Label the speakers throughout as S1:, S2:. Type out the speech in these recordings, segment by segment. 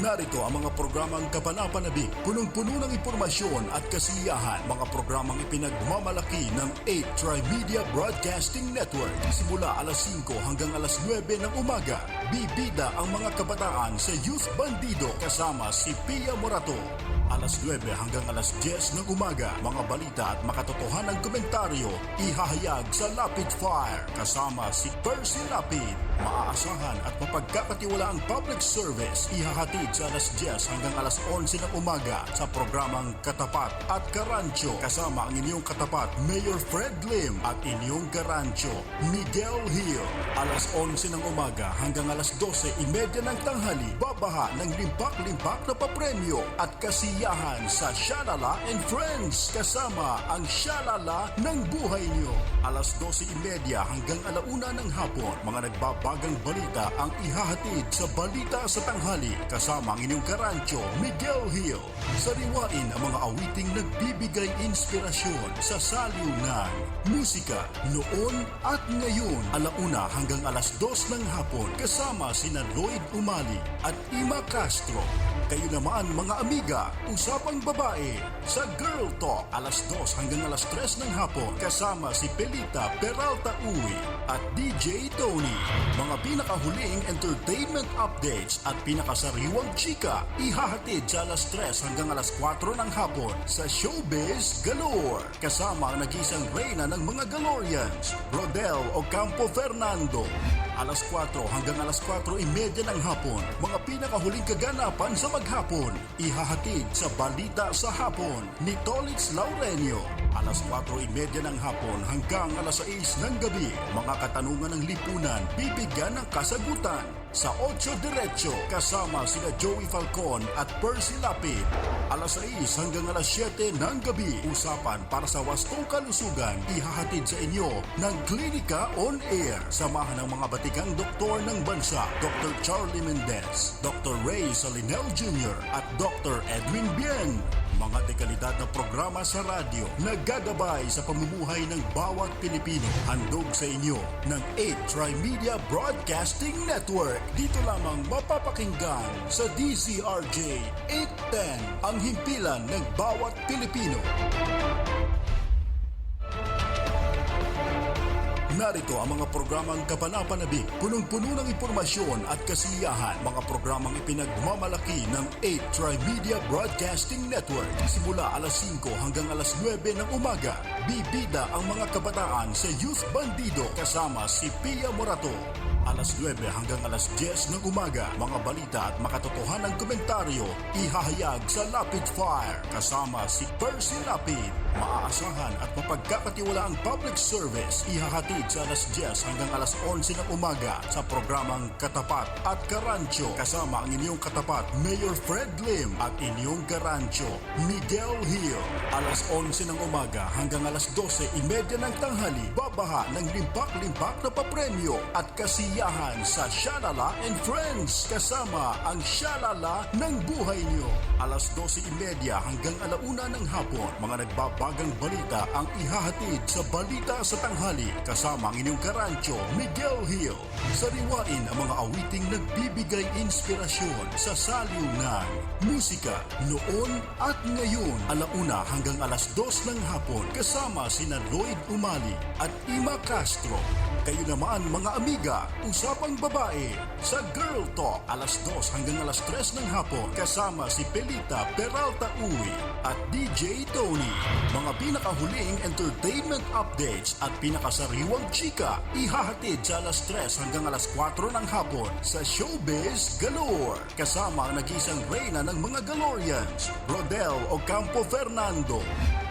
S1: Narito ang mga programang kapanapanabik, punong-puno ng impormasyon at kasiyahan. Mga programang ipinagmamalaki ng 8 Tri-Media Broadcasting Network. Simula alas 5 hanggang alas 9 ng umaga, bibida ang mga kabataan sa Youth Bandido kasama si Pia Morato. Alas 9 hanggang alas 10 ng umaga, mga balita at makatotohanang komentaryo ihahayag sa Lapid Fire kasama si Percy Lapid. Maaasahan at mapagkakatiwalaang public service ihahatid sa alas 10 hanggang alas 11 ng umaga sa programang Katapat at Karancho kasama ang inyong katapat Mayor Fred Lim at inyong karancho Miguel Hill. Alas 11 ng umaga hanggang alas 12:30 ng tanghali, babaha ng limpak-limpak na papremyo at kasiyahan sa Shalala and Friends kasama ang Shalala ng buhay niyo. Alas 12:30 hanggang alauna ng hapon, mga nagbabagang balita ang ihahatid sa Balita sa Tanghali kasama ang inyong karancho Miguel Hill. Sariwain ang mga awiting nagbibigay inspirasyon sa saliw ng musika noon at ngayon. Alauna hanggang alas 2 ng hapon kasama sina Lloyd Umali at Ima Castro. Kayo naman mga amiga, usapang babae sa Girl Talk alas 2 hanggang alas 3 ng hapon kasama si Pelita Peralta Uy at DJ Tony. Mga pinakahuling entertainment updates at pinakasariwang chika ihahatid sa alas 3 hanggang alas 4 ng hapon sa Showbiz Galore kasama ang nag-isang reyna ng mga Galorians, Rodel Ocampo Fernando. Alas 4 hanggang alas 4:30 ng hapon, mga pinakahuling kaganapan sa maghapon, ihahatid sa Balita sa Hapon ni Tolitz Laurenio. Alas 4:30 ng hapon hanggang alas 6 ng gabi, mga katanungan ng lipunan, bibigyan ng kasagutan sa 8 Diretso kasama sina Joey Falcon at Percy Lapid. Alas 6 hanggang alas 7 ng gabi, usapan para sa wastong kalusugan, ihahatid sa inyo ng Klinika on Air. Samahan ng mga batikang doktor ng bansa, Dr. Charlie Mendez, Dr. Ray Salinel Jr. at Dr. Edwin Bien. Mga dekalidad na programa sa radyo na gagabay sa pamumuhay ng bawat Pilipino. Handog sa inyo ng 8 Tri-Media Broadcasting Network. Dito lamang mapapakinggan sa DZRJ 810, ang himpilan ng bawat Pilipino. Narito ang mga programang kapanapanabik, punong-puno ng impormasyon at kasiyahan. Mga programang ipinagmamalaki ng 8 Tri-Media Broadcasting Network. Simula alas 5 hanggang alas 9 ng umaga, bibida ang mga kabataan sa Youth Bandido kasama si Pia Morato. Alas 9 hanggang alas 10 ng umaga, mga balita at makatotohanang komentaryo ihahayag sa Lapid Fire kasama si Percy Lapid. Maaasahan at mapagkakatiwalaang public service ihahatid sa alas 10 hanggang alas 11 ng umaga sa programang Katapat at Karancho kasama ang inyong katapat Mayor Fred Lim at inyong karancho Miguel Hill. Alas 11 ng umaga hanggang alas 12:30 ng tanghali, babaha ng limpak-limpak na papremyo at kasiyahan sa Shalala and Friends kasama ang Shalala ng buhay niyo. Alas 12:30 hanggang alauna ng hapon, mga nagbabagang balita ang ihahatid sa Balita sa Tanghali kasama ang inyong karancho Miguel Hill. Sariwain ang mga awiting nagbibigay inspirasyon sa saliw ng musika noon at ngayon. Alauna hanggang alas 2 ng hapon kasama sina Lloyd Umali at Ima Castro. Kayo naman mga amiga, usapang babae sa Girl Talk alas 2 hanggang alas 3 ng hapon kasama si Pelita Peralta Uy at DJ Tony. Mga pinakahuling entertainment updates at pinakasariwang chika ihahatid sa alas 3 hanggang alas 4 ng hapon sa Showbiz Galore kasama ang nag-isang reyna ng mga Galorians, Rodel Ocampo Fernando.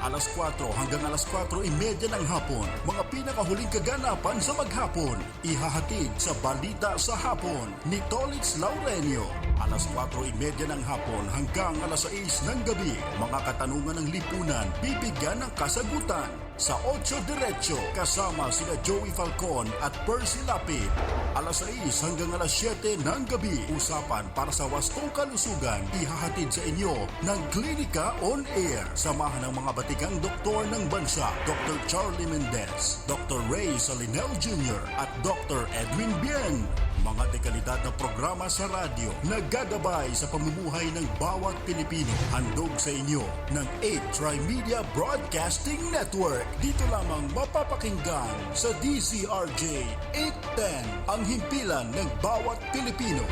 S1: Alas 4 hanggang alas 4:30 ng hapon, mga pinakahuling kaganapan sa maghapon, ihahatid sa Balita sa Hapon ni Tolitz Laurenio. Alas 4:30 ng hapon hanggang alas 6 ng gabi, mga katanungan ng lipunan, bibigyan ng kasagutan sa 8 Diretso kasama sina Joey Falcon at Percy Lapid. Alas 6 hanggang alas 7 ng gabi, usapan para sa wastong kalusugan ihahatid sa inyo ng Klinika on Air. Samahan ng mga batikang doktor ng bansa, Dr. Charlie Mendez, Dr. Ray Salinel Jr. at Dr. Edwin Bien. Mga dekalidad na programa sa radyo na gagabay sa pamumuhay ng bawat Pilipino. Handog sa inyo ng 8 Tri-Media Broadcasting Network. Dito lamang mapapakinggan sa DZRJ 810, ang himpilan ng bawat Pilipino.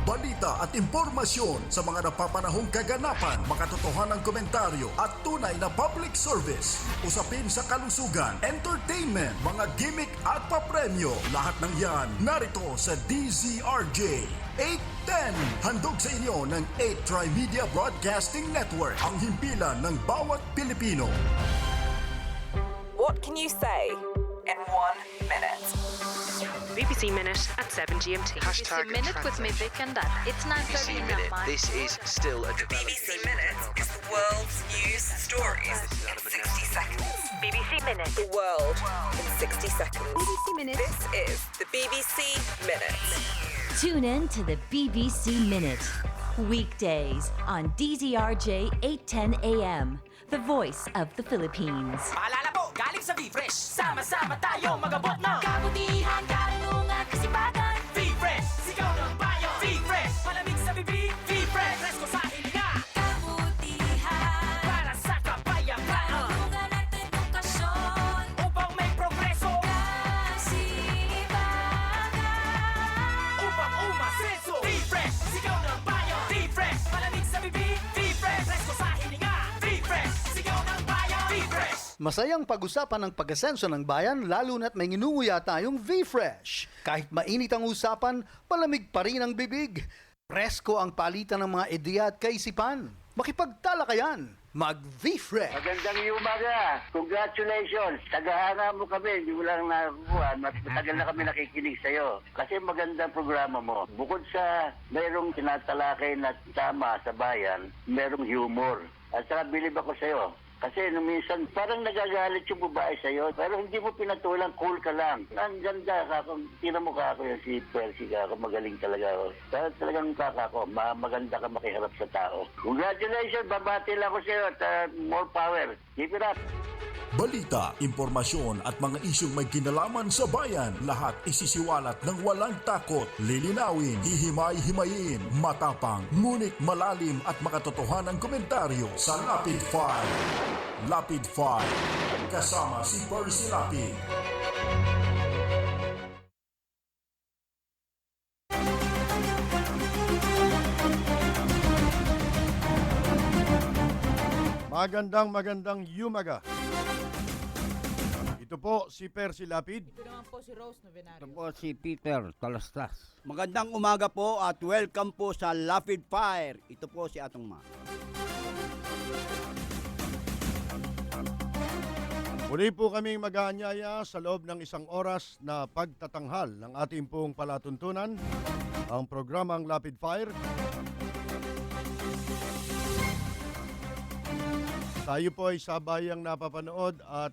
S1: Balita at impormasyon sa mga napapanahong kaganapan, makatotohanang komentaryo at tunay na public service. Usapin sa kalusugan, entertainment, mga gimmick at papremyo. Lahat ng yan narito sa DZRJ 810. Handog sa inyo ng 8 Tri-Media Broadcasting Network, ang himpilan ng bawat Pilipino.
S2: What can you say in 1 minute?
S3: BBC Minute at 7 GMT.
S4: BBC Minute with me, Vic, and that. It's 9:30
S5: BBC
S4: now,
S5: Minute.
S4: Mike.
S5: This is still a
S2: BBC Minute is the world's news stories in 60 seconds.
S3: BBC Minute.
S2: The world in 60 seconds.
S4: BBC Minute.
S2: This is the BBC Minute.
S6: Tune in to the BBC Minute. Weekdays on DZRJ 810 AM. The voice of the Philippines.
S7: Paalala po, galing sa V-Fresh. Sama-sama tayo magabot ng
S4: Kabutihan, karunungan, kasipagan.
S7: V-Fresh, sigaw ng bayan. V-Fresh, malamig sa bibig. V-Fresh, presko sa hininga.
S4: Kabutihan,
S7: Para sa kapayapaan.
S4: karunungan at edukasyon.
S7: Upang may progreso.
S4: Kasipagan.
S7: Upang umasenso. V-Fresh, sigaw ng bayan. V-Fresh, malamig sa bibig. V-Fresh, presko sa hininga. V-Fresh, sigaw ng bayan. V-Fresh.
S8: Masayang pag-usapan ng pag-asenso ng bayan lalo na't may nginunguya tayong V-Fresh. Kahit mainit ang usapan, palamig pa rin ang bibig. Presko ang palitan ng mga ideya at kaisipan. Makipagtalakayan, mag-V-Fresh.
S9: Magandang umaga. Congratulations. Tagahanga mo kami. Hindi mo lang nakakuha. Matagal na kami nakikinig sa'yo. Kasi magandang programa mo. Bukod sa mayroong tinatalakay na tama sa bayan, mayroong humor. At saka bilib ako sa'yo. Kasi nung minsan, parang nagagalit yung babae sa'yo. Pero hindi mo pinatulang, cool ka lang. Ang ganda ka. Tira mo ka ako yung si Percy ka ako. Magaling talaga ako. Talagang kaka ako. Maganda ka makiharap sa tao. Congratulations. Babati lang ako sa'yo at more power. Keep it up.
S1: Balita, impormasyon at mga isyong may kinalaman sa bayan, lahat isisiwalat ng walang takot, lilinawin, hihimay-himayin, matapang, ngunit malalim at makatotohanang komentaryo sa Lapid 5. Lapid 5, kasama si Percy Lapid.
S10: Magandang umaga. Ito po si Percy Lapid.
S11: Ito po si Peter Talastas. Magandang umaga po at welcome po sa Lapid Fire. Ito po si Atong Ma.
S10: Muli po kaming mag-aanyaya sa loob ng 1 oras na pagtatanghal ng ating pong palatuntunan, ang programang Lapid Fire. Tayo po ay sabayang napapanood at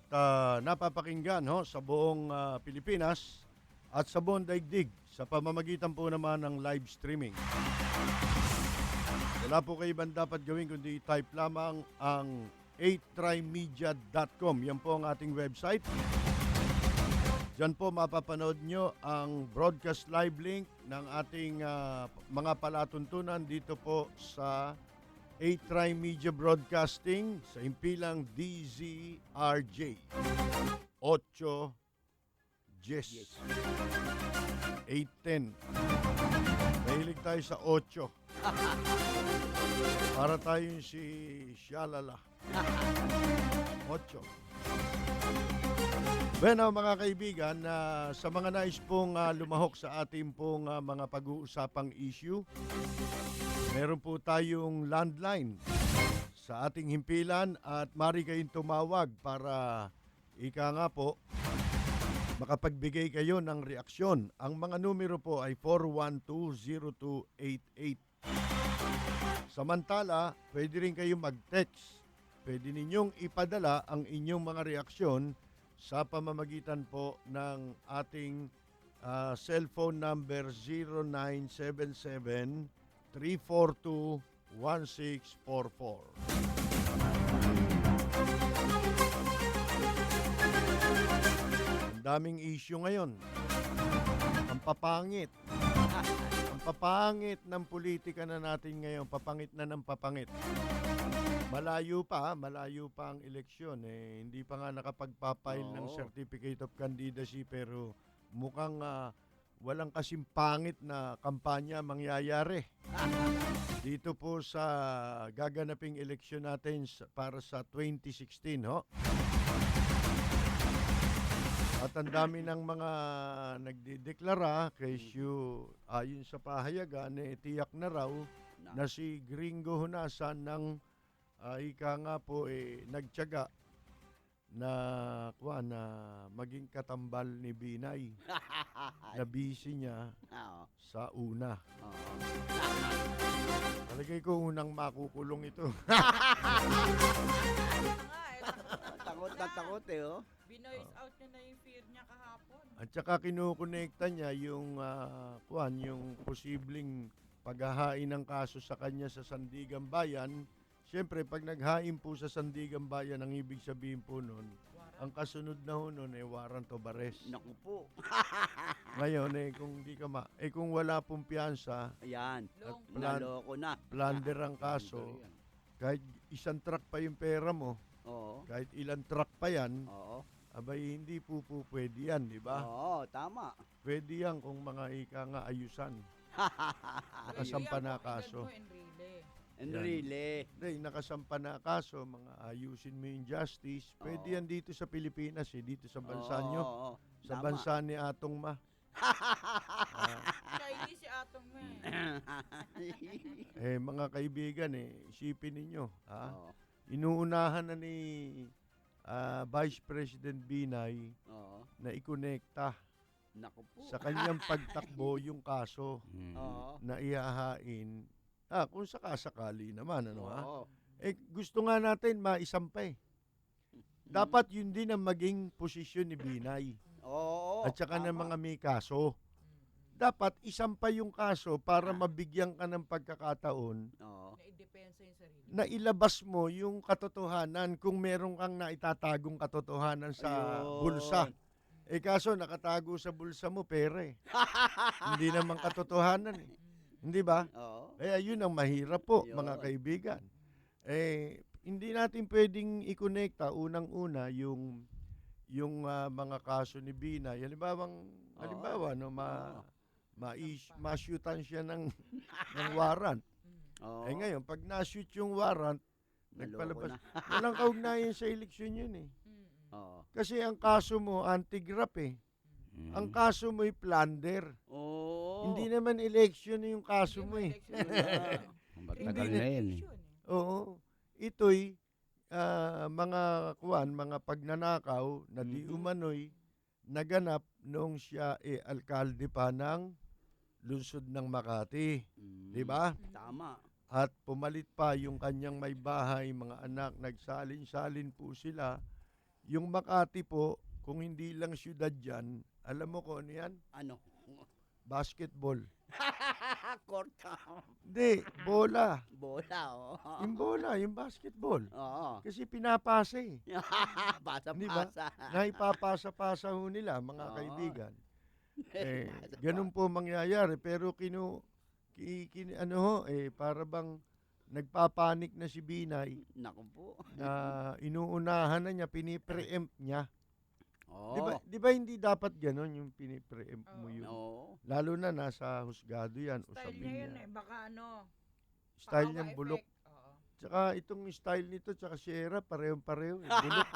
S10: napapakinggan sa buong Pilipinas at sa buong daigdig sa pamamagitan po naman ng live streaming. Wala po kayo ibang dapat gawin kundi type lamang ang 8trimedia.com. Yan po ang ating website. Diyan po mapapanood nyo ang broadcast live link ng ating mga palatuntunan dito po sa 8 Media Broadcasting sa impilang DZRJ 8 Yes 810. Mahilig tayo sa 8 para tayo si Shalala 8. Bueno mga kaibigan, sa mga nais pong lumahok sa ating pong mga pag-uusapang issue, meron po tayong landline sa ating himpilan at mari kayong tumawag para ika nga po makapagbigay kayo ng reaksyon. Ang mga numero po ay 412-0288. Samantala, pwede rin kayo mag-text pwede ninyong ipadala ang inyong mga reaksyon sa pamamagitan po ng ating cellphone number 0977-342-1644. Ang daming issue ngayon. Ang papangit. Ang papangit ng politika na natin ngayon. Papangit na ng papangit. Malayo pa ang eleksyon. Hindi pa nga nakapagpapile ng Certificate of Candidacy pero mukhang walang kasing pangit na kampanya mangyayari. Dito po sa gaganaping eleksyon natin para sa 2016. Ho? At ang dami ng mga nagdideklara kesyo ayon sa pahayagan tiyak na raw na si Gringo Honasan ng ika nga po nagtiyaga na maging katambal ni Binay. Na busy niya sa una. Talagay ko unang makukulong ito.
S11: Takot na takot oh.
S5: Binoise out niya na yung fear niya kahapon.
S10: At saka kinukonekta niya yung yung posibleng paghahain ng kaso sa kanya sa Sandigan Bayan. Siyempre, pag naghain po sa Sandigan Bayan, ang ibig sabihin po nun, ang kasunod na ho nun warrant of arrest.
S11: Naku po.
S10: Ngayon, kung wala pong piyansa,
S11: Ayan.
S10: at
S11: Naloko na.
S10: plunder ang kaso, kahit isang truck pa yung pera mo,
S11: Oo.
S10: kahit ilang truck pa yan,
S11: Oo.
S10: abay hindi po pwede yan, di ba?
S11: Oo, tama.
S10: Pwede yan kung mga ika nga ayusan. Nakasampa na kaso.
S11: Enrile.
S10: Hindi, nakasampa na kaso, mga ayusin mo yung justice. Pwede yan dito sa Pilipinas, dito sa bansa nyo.
S11: Oo.
S10: Sa
S11: Tama.
S10: bansa ni Atong Ma.
S5: Chinese si Atong May.
S10: Mga kaibigan, isipin ninyo.
S11: Oo.
S10: Inuunahan na ni Vice President Binay
S11: Oo.
S10: na ikonekta
S11: Naku po.
S10: sa kanyang pagtakbo yung kaso
S11: Oo.
S10: na ihahain. Kung sakasakali naman,
S11: Oo.
S10: gusto nga natin maisampay. Dapat yun din ang maging posisyon ni Binay.
S11: Oo.
S10: At saka ng
S11: tama.
S10: mga may kaso. Dapat isampay yung kaso para mabigyan ka ng pagkakataon
S11: Oo.
S5: Na-idepensa yung sarili.
S10: na ilabas mo yung katotohanan kung meron kang naitatagong katotohanan sa
S11: Ayun.
S10: bulsa. Kaso nakatago sa bulsa mo pera Hindi naman katotohanan Hindi ba?
S11: Oo.
S10: Kaya yun ang mahirap po,
S11: Yun.
S10: mga kaibigan. Hindi natin pwedeng i-connecta unang-una yung mga kaso ni Binay. Halimbawa, ma-shootan siya ng warrant.
S11: Oo.
S10: Ngayon, pag na-shoot yung warrant,
S11: Naloko
S10: nagpalabas.
S11: na.
S10: Walang kaugnayan sa eleksyon yun
S11: Oo.
S10: Kasi ang kaso mo, anti-graft Ang kaso mo plunder.
S11: Oo.
S10: Hindi naman election yung kaso mo
S11: Matagal na yan
S10: Oo. Ito'y mga pagnanakaw na di umano'y naganap noong siya alkalde pa ng lungsod ng Makati. Di ba?
S11: Tama.
S10: At pumalit pa yung kanyang may bahay, mga anak, nagsalin-salin po sila. Yung Makati po, kung hindi lang syudad yan, alam mo kung ano yan?
S11: Ano?
S10: Basketball.
S11: Korta.
S10: Hindi, bola.
S11: Bola, oo.
S10: Yung bola, yung basketball.
S11: Oo.
S10: Kasi pinapasa
S11: Basa-basa.
S10: Naipapasa-pasa ho nila, mga
S11: Oo.
S10: kaibigan. Ganun po mangyayari. Pero para bang nagpapanik na si Binay
S11: Naku po.
S10: na inuunahan na niya, pinipreempt niya.
S11: Oo.
S10: Di ba hindi dapat ganon yung pinipreempt mo yun?
S11: Oo.
S10: Lalo na nasa husgado yan,
S5: Style
S10: usapin
S5: niya yun
S10: niya.
S5: Baka
S10: Style
S5: paawa
S10: niyang bulok.
S5: effect. Oo.
S10: Tsaka itong style nito, tsaka Sierra, parehong-pareho. Bulok.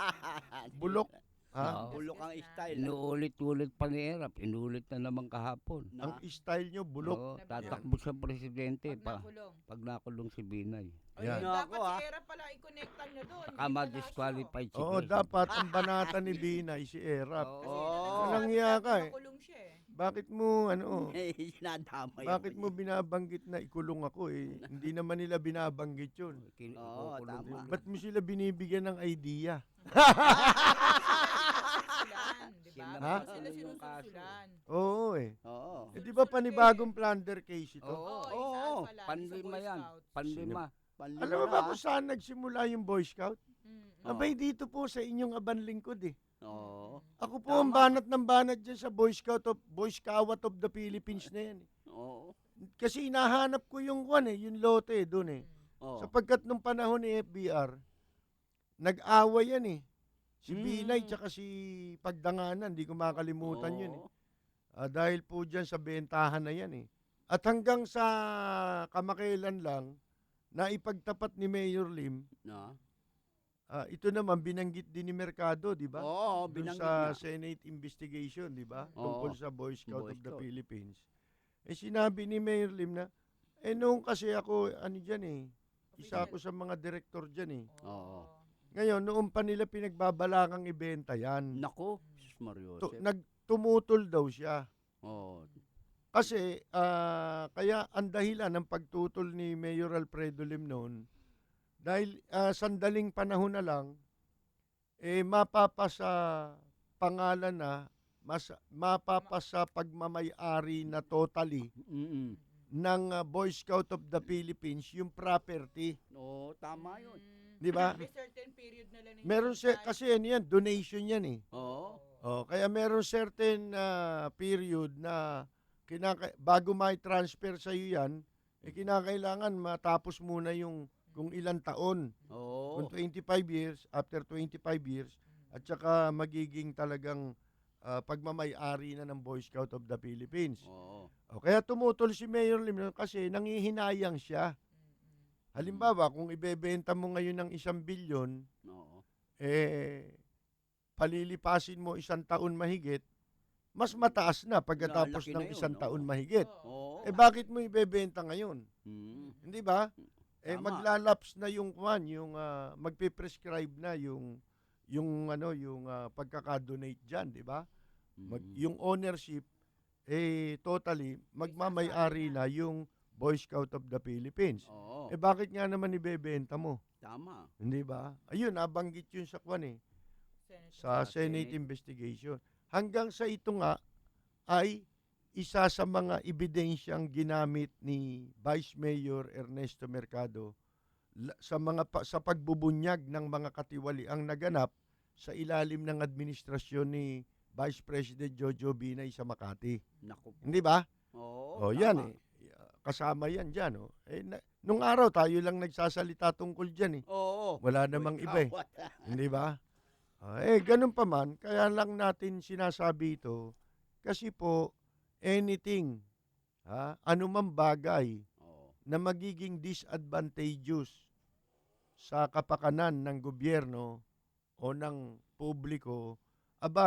S10: Bulok. Ha?
S11: Bulok ang style.
S12: Inuulit-ulit pa ni Erap. Inuulit na naman kahapon.
S10: Ang style nyo, bulok.
S12: Oo, tatakbo sa presidente
S5: Pag nakulong.
S12: pag nakulong si Binay.
S10: Yan.
S5: Dapat
S11: Nako,
S5: si Era pala i-connecta nyo doon.
S12: Baka ma-disqualify si
S10: Oo,
S12: President.
S10: dapat ang banata ni Binay si Erap.
S11: Oo.
S10: Walang hiya ka
S5: Nakulong siya
S10: Bakit mo, ano,
S11: Sinadamay
S10: bakit
S11: ako
S10: mo binabanggit na ikulong ako eh? Hindi naman nila binabanggit yun.
S11: Oo, tama.
S10: Ba't mo sila binibigyan ng idea?
S5: Sulan, di ba?
S10: Ha?
S5: Bakit sila sinususulan?
S10: Oo eh.
S11: Oo.
S10: Eh, di ba panibagong plunder case ito?
S11: Oo.
S12: Panlima yan. Panlima.
S10: Alam mo ba kung saan nagsimula yung Boy Scout? Abay dito po sa inyong aban lingkod eh.
S11: Oo.
S10: Ako po ang banat ng banat dyan sa Boy Scout of the Philippines na yan eh.
S11: Oo.
S10: Kasi hinahanap ko yung yung lote doon eh.
S11: Oo.
S10: Sapagkat nung panahon ni FBR, nag-away yan eh. Si Binay tsaka si Pagdanganan, di ko makalimutan yun eh. Dahil po dyan sa bentahan na yan eh. At hanggang sa kamakailan lang, na ipagtapat ni Mayor Lim, ito naman binanggit din ni Mercado, di ba?
S11: Oo,
S10: Doon
S11: binanggit
S10: sa
S11: niya.
S10: Senate investigation, di ba?
S11: Oo.
S10: Tungkol sa Boy Scout
S11: Boy
S10: of the
S11: Scout.
S10: Philippines. Eh sinabi ni Mayor Lim na, noong kasi ako, dyan eh, isa ako sa mga direktor dyan eh.
S11: Oo.
S10: Ngayon, noong pa nila pinagbabalakang ibenta yan.
S11: Nako, Jesus Mario.
S10: Tumutol daw siya.
S11: Oo.
S10: Kasi, kaya ang dahilan ng pagtutol ni Mayor Alfredo Lim noon, dahil sandaling panahon na lang, mapapasa pangalan na, mapapasa pagmamay-ari na totally ng Boy Scout of the Philippines yung property.
S11: Oo, tama yun.
S10: Di ba?
S5: May certain period na lang.
S10: Meron kasi yan, donation yan eh.
S11: Oo.
S10: Kaya meron certain period na bago may transfer sa iyo yan, kinakailangan matapos muna yung kung ilang taon.
S11: Oo.
S10: Kung 25 years, after 25 years, at saka magiging talagang pagmamay-ari na ng Boy Scout of the Philippines.
S11: Oo.
S10: Kaya tumutol si Mayor Lim kasi nangihinayang siya. Halimbawa, kung ibebenta mo ngayon ng 1 bilyon, palilipasin mo 1 taon mahigit, mas mataas na pagkatapos
S11: Lalaki
S10: ng
S11: na yun,
S10: 1 taon mahigit.
S11: Oo.
S10: Bakit mo ibebenta ngayon? Hindi ba?
S11: Tama.
S10: Maglalaps na yung magpe-prescribe na yung pagkaka-donate diyan, di ba? Yung ownership totally magmamay-ari na yung Boy Scout of the Philippines.
S11: Oo.
S10: Bakit nga naman ibebenta mo?
S11: Tama.
S10: Hindi ba? Ayun, nabanggit yun sa sa Senate investigation. Hanggang sa ito nga ay isa sa mga ebidensyang ginamit ni Vice Mayor Ernesto Mercado sa pagbubunyag ng mga katiwaliang naganap sa ilalim ng administrasyon ni Vice President Jojo Binay sa Makati.
S11: Naku.
S10: Hindi ba?
S11: Oo.
S10: Yan eh. Kasama yan dyan. Nung araw tayo lang nagsasalita tungkol dyan eh.
S11: Oo.
S10: Wala namang iba eh. Hindi ba? Ganun pa man, kaya lang natin sinasabi ito kasi po anything, anumang bagay na magiging disadvantageous sa kapakanan ng gobyerno o ng publiko,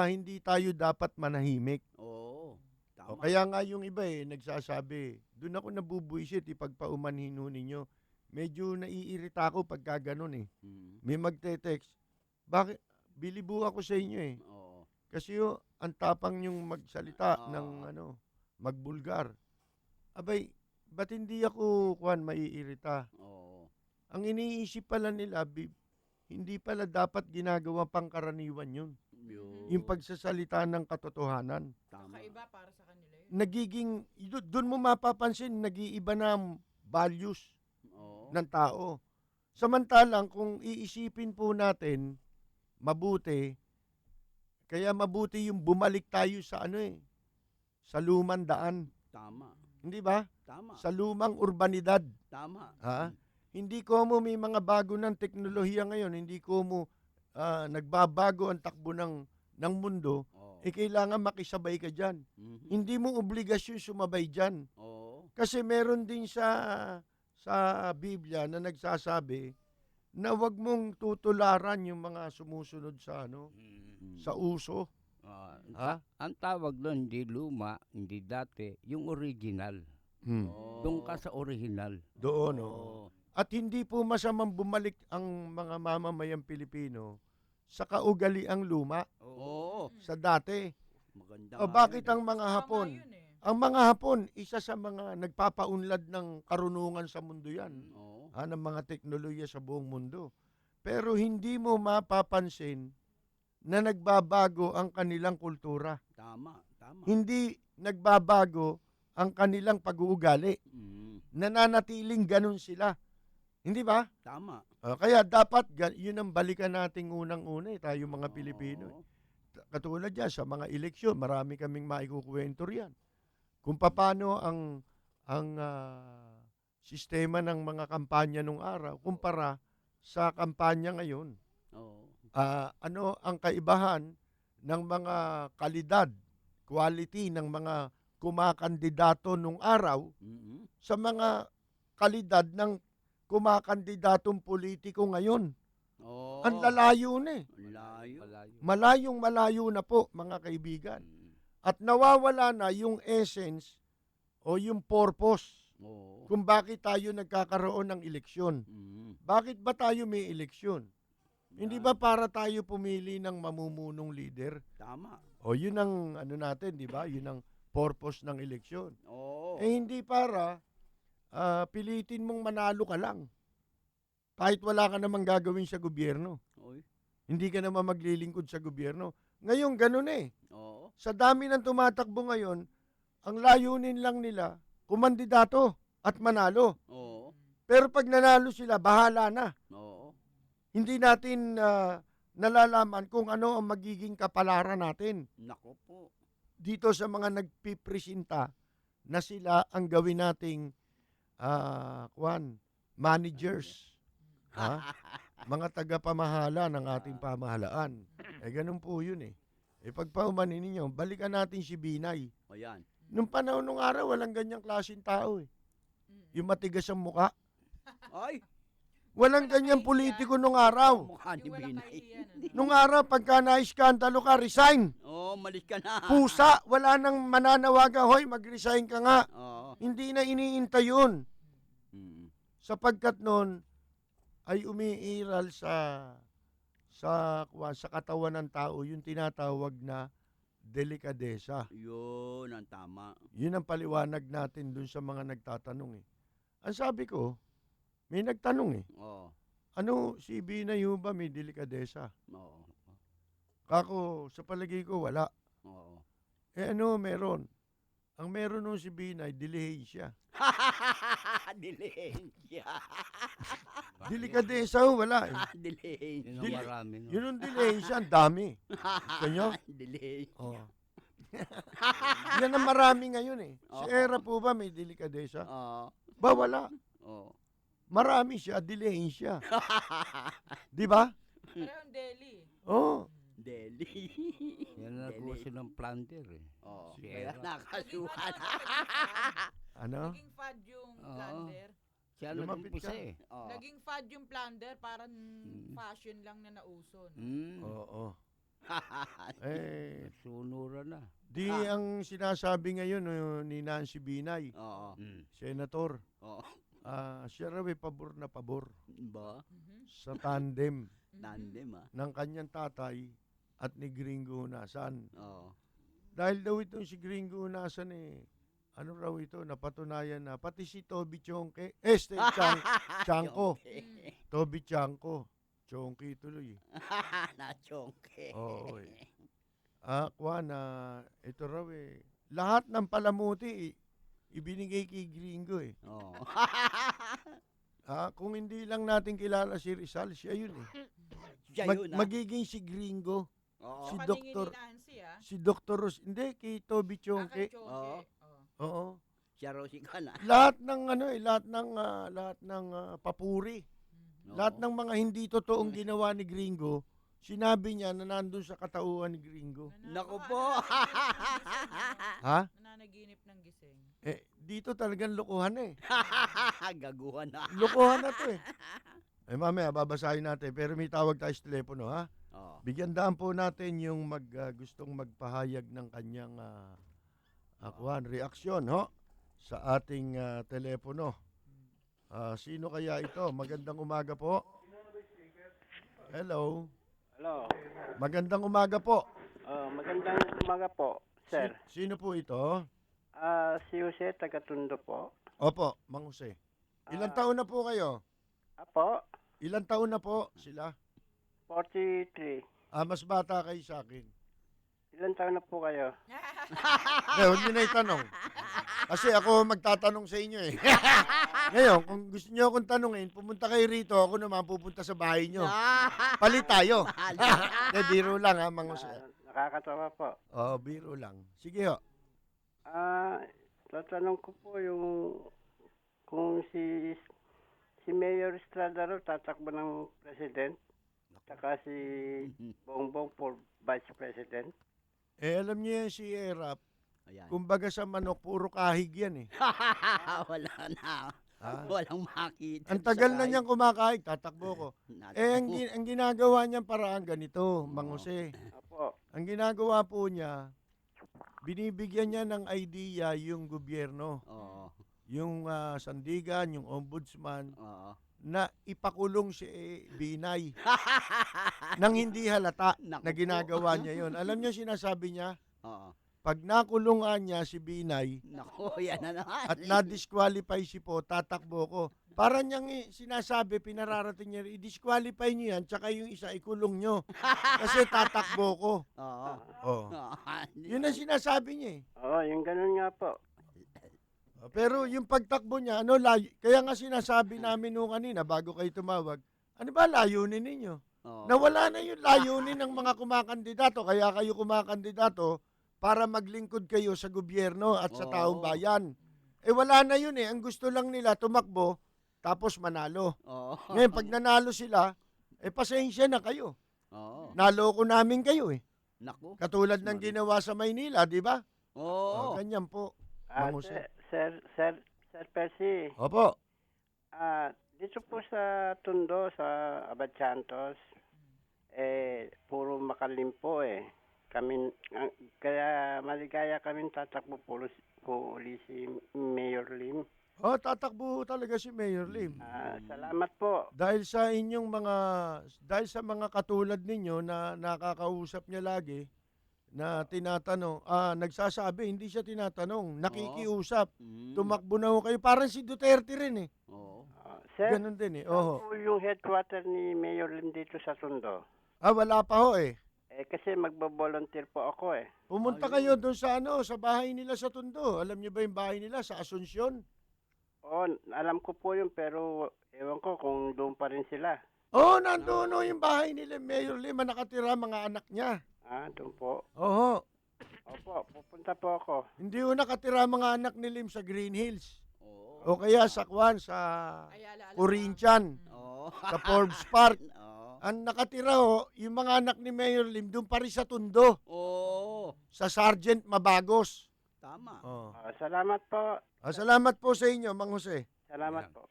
S10: hindi tayo dapat manahimik.
S11: Oo. Tama.
S10: Kaya nga yung iba nagsasabi, doon ako nabubuisit pagpaumanhin ninyo. Medyo naiirita ako pagka ganun eh. May magte-text, bakit? Bilibu ako sa inyo eh.
S11: Oo.
S10: Kasi ang tapang yung magsalita ng magbulgar. Ba't hindi ako maiirita?
S11: Oo.
S10: Ang iniisip pala nila, hindi pala dapat ginagawa pangkaraniwan yun. Yung pagsasalita ng katotohanan.
S5: Kakaiba para sa kanila yun.
S10: Nagiging, doon mo mapapansin, nag-iiba na values ng tao. Samantalang kung iisipin po natin, mabuti, kaya mabuti yung bumalik tayo sa sa lumang daan.
S11: Tama.
S10: Hindi ba?
S11: Tama.
S10: Sa lumang urbanidad.
S11: Tama.
S10: Hindi ko mo may mga bago ng teknolohiya ngayon, hindi ko mo nagbabago ang takbo ng mundo, kailangan makisabay ka dyan. Hindi mo obligasyon sumabay dyan. Kasi meron din sa Biblia na nagsasabi na wag mong tutularan yung mga sumusunod sa sa uso.
S12: Ang tawag doon, hindi luma, hindi dati, yung original. Doon ka sa original.
S10: Doon, At hindi po masamang bumalik ang mga mamamayang Pilipino sa kaugaliang luma.
S11: Oo.
S10: Sa dati.
S11: Maganda
S10: O
S11: nga
S10: bakit
S11: yun,
S10: ang mga Hapon?
S5: yun eh.
S10: Ang mga Hapon, isa sa mga nagpapaunlad ng karunungan sa mundo yan.
S11: Oo.
S10: Ng mga teknolohiya sa buong mundo. Pero hindi mo mapapansin na nagbabago ang kanilang kultura.
S11: Tama, tama.
S10: Hindi nagbabago ang kanilang pag-uugali. Nananatiling ganun sila. Hindi ba?
S11: Tama.
S10: Kaya dapat, yun ang balikan nating unang-una, tayo mga Pilipino. Katulad yan, sa mga eleksyon, marami kaming maikukwento riyan. Kung paano ang sistema ng mga kampanya nung araw, kumpara sa kampanya ngayon.
S11: Oo.
S10: Ano ang kaibahan ng mga kalidad, quality ng mga kumakandidato nung araw sa mga kalidad ng kumakandidatong politiko ngayon.
S11: Oo.
S10: Ang lalayo na eh.
S11: Layo.
S10: Malayong-malayo na po, mga kaibigan. At nawawala na yung essence o yung purpose
S11: Oo.
S10: kung bakit tayo nagkakaroon ng eleksyon. Bakit ba tayo may eleksyon? Hindi ba para tayo pumili ng mamumunong leader?
S11: Tama.
S10: O yun ang ano natin, di ba? Yun ang purpose ng eleksyon.
S11: Oo.
S10: Hindi para pilitin mong manalo ka lang. Kahit wala ka namang gagawin sa gobyerno.
S11: Oy.
S10: Hindi ka naman maglilingkod sa gobyerno. Ngayon, ganun eh.
S11: Oo.
S10: Sa dami ng tumatakbo ngayon, ang layunin lang nila, kumandidato at manalo.
S11: Oo.
S10: Pero pag nanalo sila, bahala na.
S11: Oo.
S10: Hindi natin nalalaman kung ano ang magiging kapalaran natin.
S11: Nako po.
S10: Dito sa mga nagpipresenta na sila ang gawin nating managers. Mga tagapamahala ng ating pamahalaan. Ganun po yun eh. Pagpaumanin ninyo, balikan natin si Binay.
S11: O yan.
S10: Nung panahon nung araw, walang ganyang klaseng tao eh. Yung matigas ang muka.
S11: Ay.
S10: Walang ganyang politiko nung araw.
S11: Mukha ni Binay.
S10: Nung araw, pagka na-iskandalo ka, resign.
S11: Oo, malis ka na.
S10: Pusa, wala nang mananawagan, hoy, mag-resign ka nga.
S11: Oo.
S10: Hindi na iniintay yun. Sapagkat noon ay umiiral sa katawan ng tao yung tinatawag na delikadesa.
S11: Yun ang tama.
S10: Yun ang paliwanag natin dun sa mga nagtatanong eh. Ang sabi ko, may nagtanong eh.
S11: Oo.
S10: Ano, si Binay ho ba may delikadesa?
S11: Oo.
S10: Kako, sa palagay ko, wala.
S11: Oo.
S10: Ano, meron. Ang meron nun si Binay, delisya.
S11: Dilensya.
S10: Delikadesa ho, wala eh.
S11: Dilensya.
S12: Yun ang marami. No?
S10: Yun ang delisya, ang dami. Gusto nyo?
S11: Dilensya.
S10: Oh. Yan ang marami ngayon eh. Si
S11: Oo.
S10: Era po ba may delikadesa?
S11: Oo.
S10: Ba, wala.
S11: Oo.
S10: Marami siya, delisya. Di ba?
S5: Pero yung Delhi.
S10: Oo.
S11: Delhi.
S12: Yan ang nag-uso ng plunder eh.
S11: Oo.
S12: Si
S11: Kaya
S12: Era.
S11: nakasuhan.
S10: Ano?
S5: Naging fad yung
S12: Oo.
S5: plunder.
S12: Siya
S10: Lumapit
S12: nag-umpisa
S10: ka.
S12: eh.
S11: Oo.
S5: Naging fad yung plunder, parang fashion lang na nauso. No?
S10: Oo.
S12: Sunuran na.
S10: Di ang sinasabi ngayon ni Nancy Binay,
S11: Oo.
S10: senator,
S11: Oo.
S10: siya raw ay pabor na pabor
S11: Ba?
S10: sa tandem
S11: Tandem
S10: ng kanyang tatay at ni Gringo Hunasan.
S11: Oo.
S10: Dahil daw itong si Gringo Hunasan ano raw ito, napatunayan na, pati si Toby Chonke, Chanko, Toby Chanko, Chonke tuloy.
S11: Na-chonke.
S10: Oo ito raw lahat ng palamuti ibinigay kay Gringo
S11: Oo.
S10: Kung hindi lang natin kilala si Rizal, siya yun
S11: Siya yun,
S10: magiging si Gringo,
S11: Oo.
S10: si
S5: Paningin
S10: Doktor,
S5: ni Nancy,
S10: si Dr. hindi, kay Toby
S5: Kay
S10: Chonke.
S5: Chonke.
S11: Oo.
S10: Oo.
S11: Siya raw si Kana.
S10: Lahat ng lahat ng papuri.
S11: Oo.
S10: Lahat ng mga hindi totoong ginawa ni Gringo, sinabi niya na nandun sa katauhan ni Gringo.
S11: Naku po.
S10: Ha?
S5: Nananaginip ng gising.
S10: Dito talagang lokohan
S11: Gaguhan na.
S10: Lokohan na to mamaya babasahin natin. Pero may tawag tayo sa telepono, ha?
S11: Oo.
S10: Bigyan daan po natin yung gustong magpahayag ng kanyang reaksyon, ho? Sa ating telepono. Sino kaya ito? Magandang umaga po. Hello.
S13: Hello.
S10: Magandang umaga po.
S13: Magandang umaga po, sir.
S10: Sino po ito?
S13: Si Jose, taga-Tondo po.
S10: Opo, Mang Jose. Ilang taon na po kayo?
S13: Apo,
S10: Ilang taon na po sila?
S13: 43.
S10: Mas bata kayo sa akin.
S13: Ilan taon na po kayo?
S10: Huwag nyo na itanong. Kasi ako magtatanong sa inyo eh. Ngayon, kung gusto nyo akong tanungin, pumunta kayo rito, ako naman pupunta sa bahay nyo. Palit tayo. Biro lang ha, Mang Jose.
S13: Nakakatawa po.
S10: Biro lang. Sige ho.
S13: Tatanong ko po kung si Mayor Estrada raw tatakbo ng president, saka si Bongbong for vice president.
S10: Alam niyo yan si Erap. Kumbaga sa manok, puro kahig yan eh.
S11: Wala na. Walang makita.
S10: Ang tagal na niyang kumakahig, tatakbo ko. Ang ginagawa niyang paraan ganito, Mang Jose.
S13: Apo.
S10: Ang ginagawa po niya, binibigyan niya ng idea yung gobyerno. Yung sandigan, yung ombudsman, na ipakulong si Binay nang hindi halata na ginagawa niya yon. Alam niyo sinasabi niya? Pag nakulungan niya si Binay,
S11: yan na naman.
S10: at na-disqualify si po, tatakbo ko. Parang niyang sinasabi, pinararating niya, i-disqualify niyo yan, tsaka yung isa ikulong niyo. Kasi tatakbo ko. Yun ang sinasabi niya eh.
S13: Yung ganun nga po.
S10: Pero yung pagtakbo niya, kaya nga sinasabi namin nung kanina, bago kayo tumawag, ano ba layunin ninyo? Nawala na yung layunin ng mga kumakandidato, kaya kayo kumakandidato para maglingkod kayo sa gobyerno at sa taong bayan. Wala na yun eh. Ang gusto lang nila, tumakbo, tapos manalo. Ngayon, pag nanalo sila, pasensya na kayo. Naloko namin kayo eh. Katulad ng ginawa sa Maynila, di ba? Ganyan po.
S13: Sir Percy.
S10: Opo.
S13: Dito po sa Tondo, sa Abad Santos, puro makalim po eh. Kaya maligaya kami tatakbo po si Mayor Lim.
S10: Tatakbo talaga si Mayor Lim.
S13: Salamat po.
S10: Dahil sa mga katulad ninyo na nakakausap niya lagi, na tinatanong, nagsasabi, hindi siya tinatanong, nakikiusap, tumakbo na ho kayo. Parang si Duterte rin eh.
S13: Sir,
S10: ganun din eh.
S13: saan po yung headquarter ni Mayor Lim dito sa Tondo?
S10: Wala pa ho eh.
S13: Kasi magbo-volunteer po ako eh.
S10: Pumunta kayo doon sa sa bahay nila sa Tondo. Alam niyo ba yung bahay nila sa Asuncion?
S13: Alam ko po yun, pero ewan ko kung doon pa rin sila.
S10: Nandoon yung bahay nila, Mayor Lim, nakatira mga anak niya.
S13: Doon po.
S10: Opo,
S13: pupunta po ako.
S10: Hindi ho nakatira mga anak ni Lim sa Green Hills. O kaya sa Corinthian, sa Forbes Park. Ang nakatira yung mga anak ni Mayor Lim, doon pa rin sa Tondo. Sa Sergeant Mabagos.
S11: Tama.
S13: Salamat po.
S10: Salamat po sa inyo, Mang Jose.
S13: Salamat po.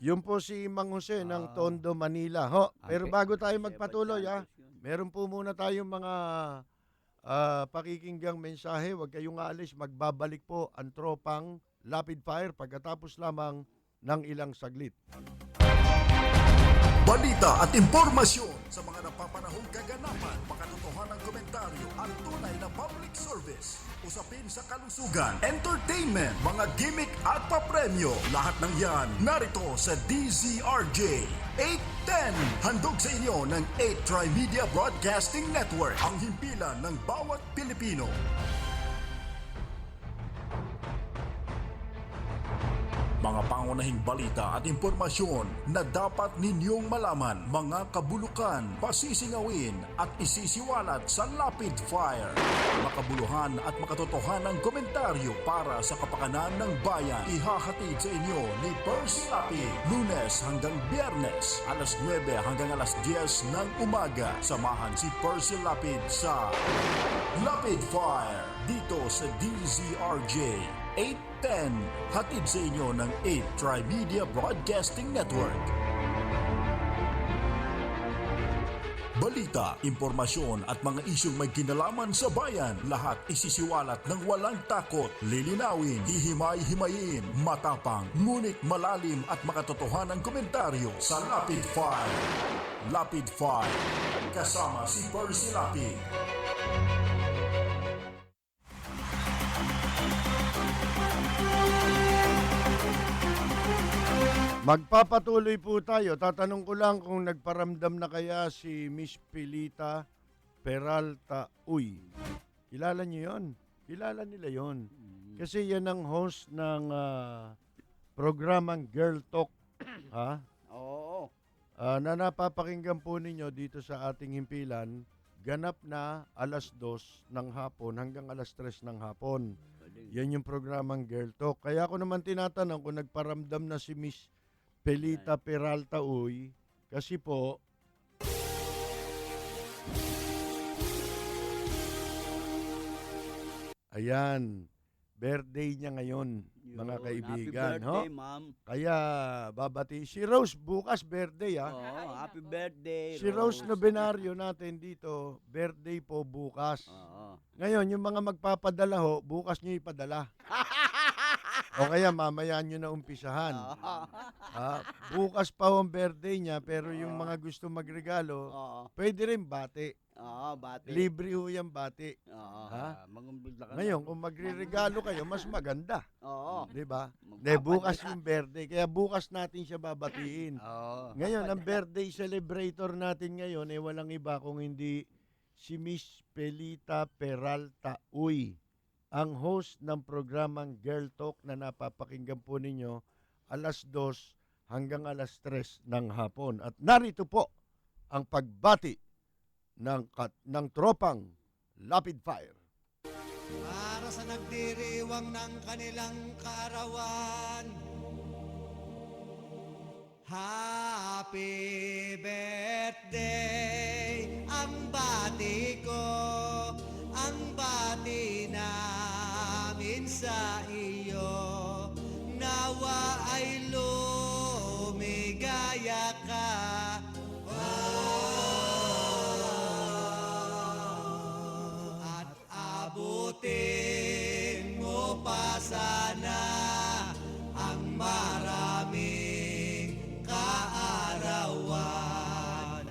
S10: Yun po si Mang Jose ng Tondo, Manila. Pero bago tayo magpatuloy, meron po muna tayong mga pakikinggang mensahe. Huwag kayong aalis, magbabalik po ang tropang Lapid Fire pagkatapos lamang ng ilang saglit.
S1: Balita at impormasyon sa mga napapanahong kaganapan, makatotohanang komentaryo at tunay na public service. Usapin sa kalusugan, entertainment, mga gimmick at papremyo. Lahat ng yan narito sa DZRJ 810. Handog sa inyo ng 8 Tri-Media Broadcasting Network, ang himpilan ng bawat Pilipino. Mga pangunahing balita at impormasyon na dapat ninyong malaman, mga kabulukan, pasisingawin at isisiwalat sa Lapid Fire. Makabuluhan at makatotohanang komentaryo para sa kapakanan ng bayan. Ihahatid sa inyo ni Percy Lapid, Lunes hanggang Biyernes, alas 9 hanggang alas 10 ng umaga. Samahan si Percy Lapid sa Lapid Fire dito sa DZRJ 810, hatid sa inyo ng 8 Tri-Media Broadcasting Network. balita, impormasyon at mga isyong may kinalaman sa bayan. Lahat isisiwalat ng walang takot, lilinawin, hihimay-himayin, matapang, ngunit malalim at makatotohanang komentaryo sa Lapid Fire. Lapid Fire, kasama si Percy Lapid.
S10: Magpapatuloy po tayo. Tatanong ko lang kung nagparamdam na kaya si Miss Pilita Peralta Uy. Kilala niyo yon? Kilala nila yon. Kasi yan ang host ng programang Girl Talk. Ha?
S11: Oo.
S10: Na napapakinggan po ninyo dito sa ating himpilan, ganap na 2:00 ng hapon hanggang 3:00 ng hapon. Yan yung programang Girl Talk. Kaya ako naman tinatanong kung nagparamdam na si Miss Pilita Peralta Uy, kasi po, ayan, birthday niya ngayon, mga kaibigan.
S11: Happy birthday, ma'am.
S10: Kaya, babati. Si Rose, bukas birthday, ha?
S11: Oo, happy birthday,
S10: Si Rose Novenario natin dito, birthday po bukas.
S11: Oo.
S10: Ngayon, yung mga magpapadala ho, bukas nyo ipadala. O kaya mamaya nyo na umpisahan. Bukas pa ho ang birthday niya, pero yung mga gusto magregalo, pwede rin bati.
S11: Oo, bati.
S10: Libre ho yung bati.
S11: Oo.
S12: Mangumbida ka
S10: Ngayon, kung magre-regalo kayo, mas maganda.
S11: Oo.
S10: Di ba? Bukas yung birthday, kaya bukas natin siya babatiin. Ngayon, ang birthday celebrator natin ngayon, walang iba kung hindi si Miss Pilita Peralta Uy, ang host ng programang Girl Talk na napapakinggan po ninyo 2:00 hanggang 3:00 ng hapon. At narito po ang pagbati ng tropang Lapid Fire.
S7: Para sa nagdiriwang ng kanilang kaarawan, happy birthday ang bati ko, ang bati namin sa iyo. Nawa ay lumigaya ka, at abutin mo pa sana ang maraming kaarawan.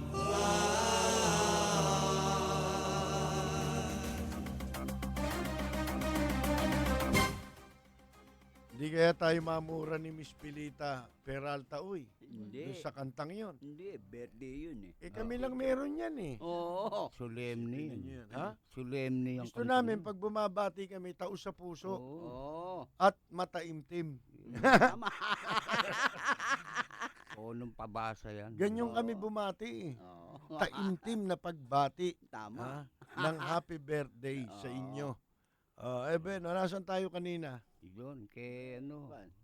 S10: Hindi kaya tayo mamura ni Miss Pilita Peralta Uy?
S11: Hindi.
S10: Doon sa kantang yun.
S11: Hindi, birthday yun eh.
S10: Kami lang meron yan eh.
S11: Oo.
S12: Solemni.
S10: Ha?
S12: Solemni ang
S10: Gusto namin pag bumabati kami, taos sa puso.
S11: Oo.
S10: At mataimtim.
S11: Tama.
S12: O, nung pabasa yan.
S10: Ganyan kami bumati eh.
S11: Oo.
S10: Taimtim na pagbati.
S11: Tama.
S10: Ng happy birthday sa inyo. Ben, nasan tayo kanina?
S12: Yun, kay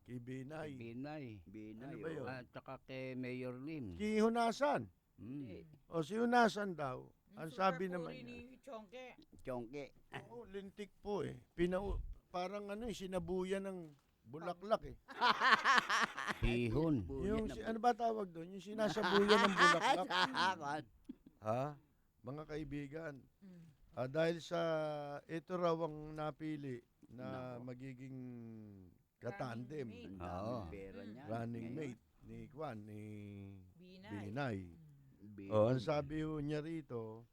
S10: Kay Binay.
S12: Binay.
S11: Binay.
S10: Ano ba yun?
S12: At saka kay Mayor Lim.
S10: Kay Hunasan.
S12: Hmm.
S10: O si Hunasan daw. Ang sabi naman niya.
S5: ni Chongke.
S11: Chongke.
S10: Oo, lintik po eh. Parang sinabuyan ng bulaklak eh.
S12: Hihon.
S10: Yung, ano ba tawag doon? Yung sinasabuyan ng bulaklak. Ha? Mga kaibigan. Dahil sa ito raw ang napili na magiging katandem.
S11: Oo. Pera niya.
S10: Running mate ni Kwan, ni
S5: Binay.
S10: Binay. Ang sabi ho niya rito,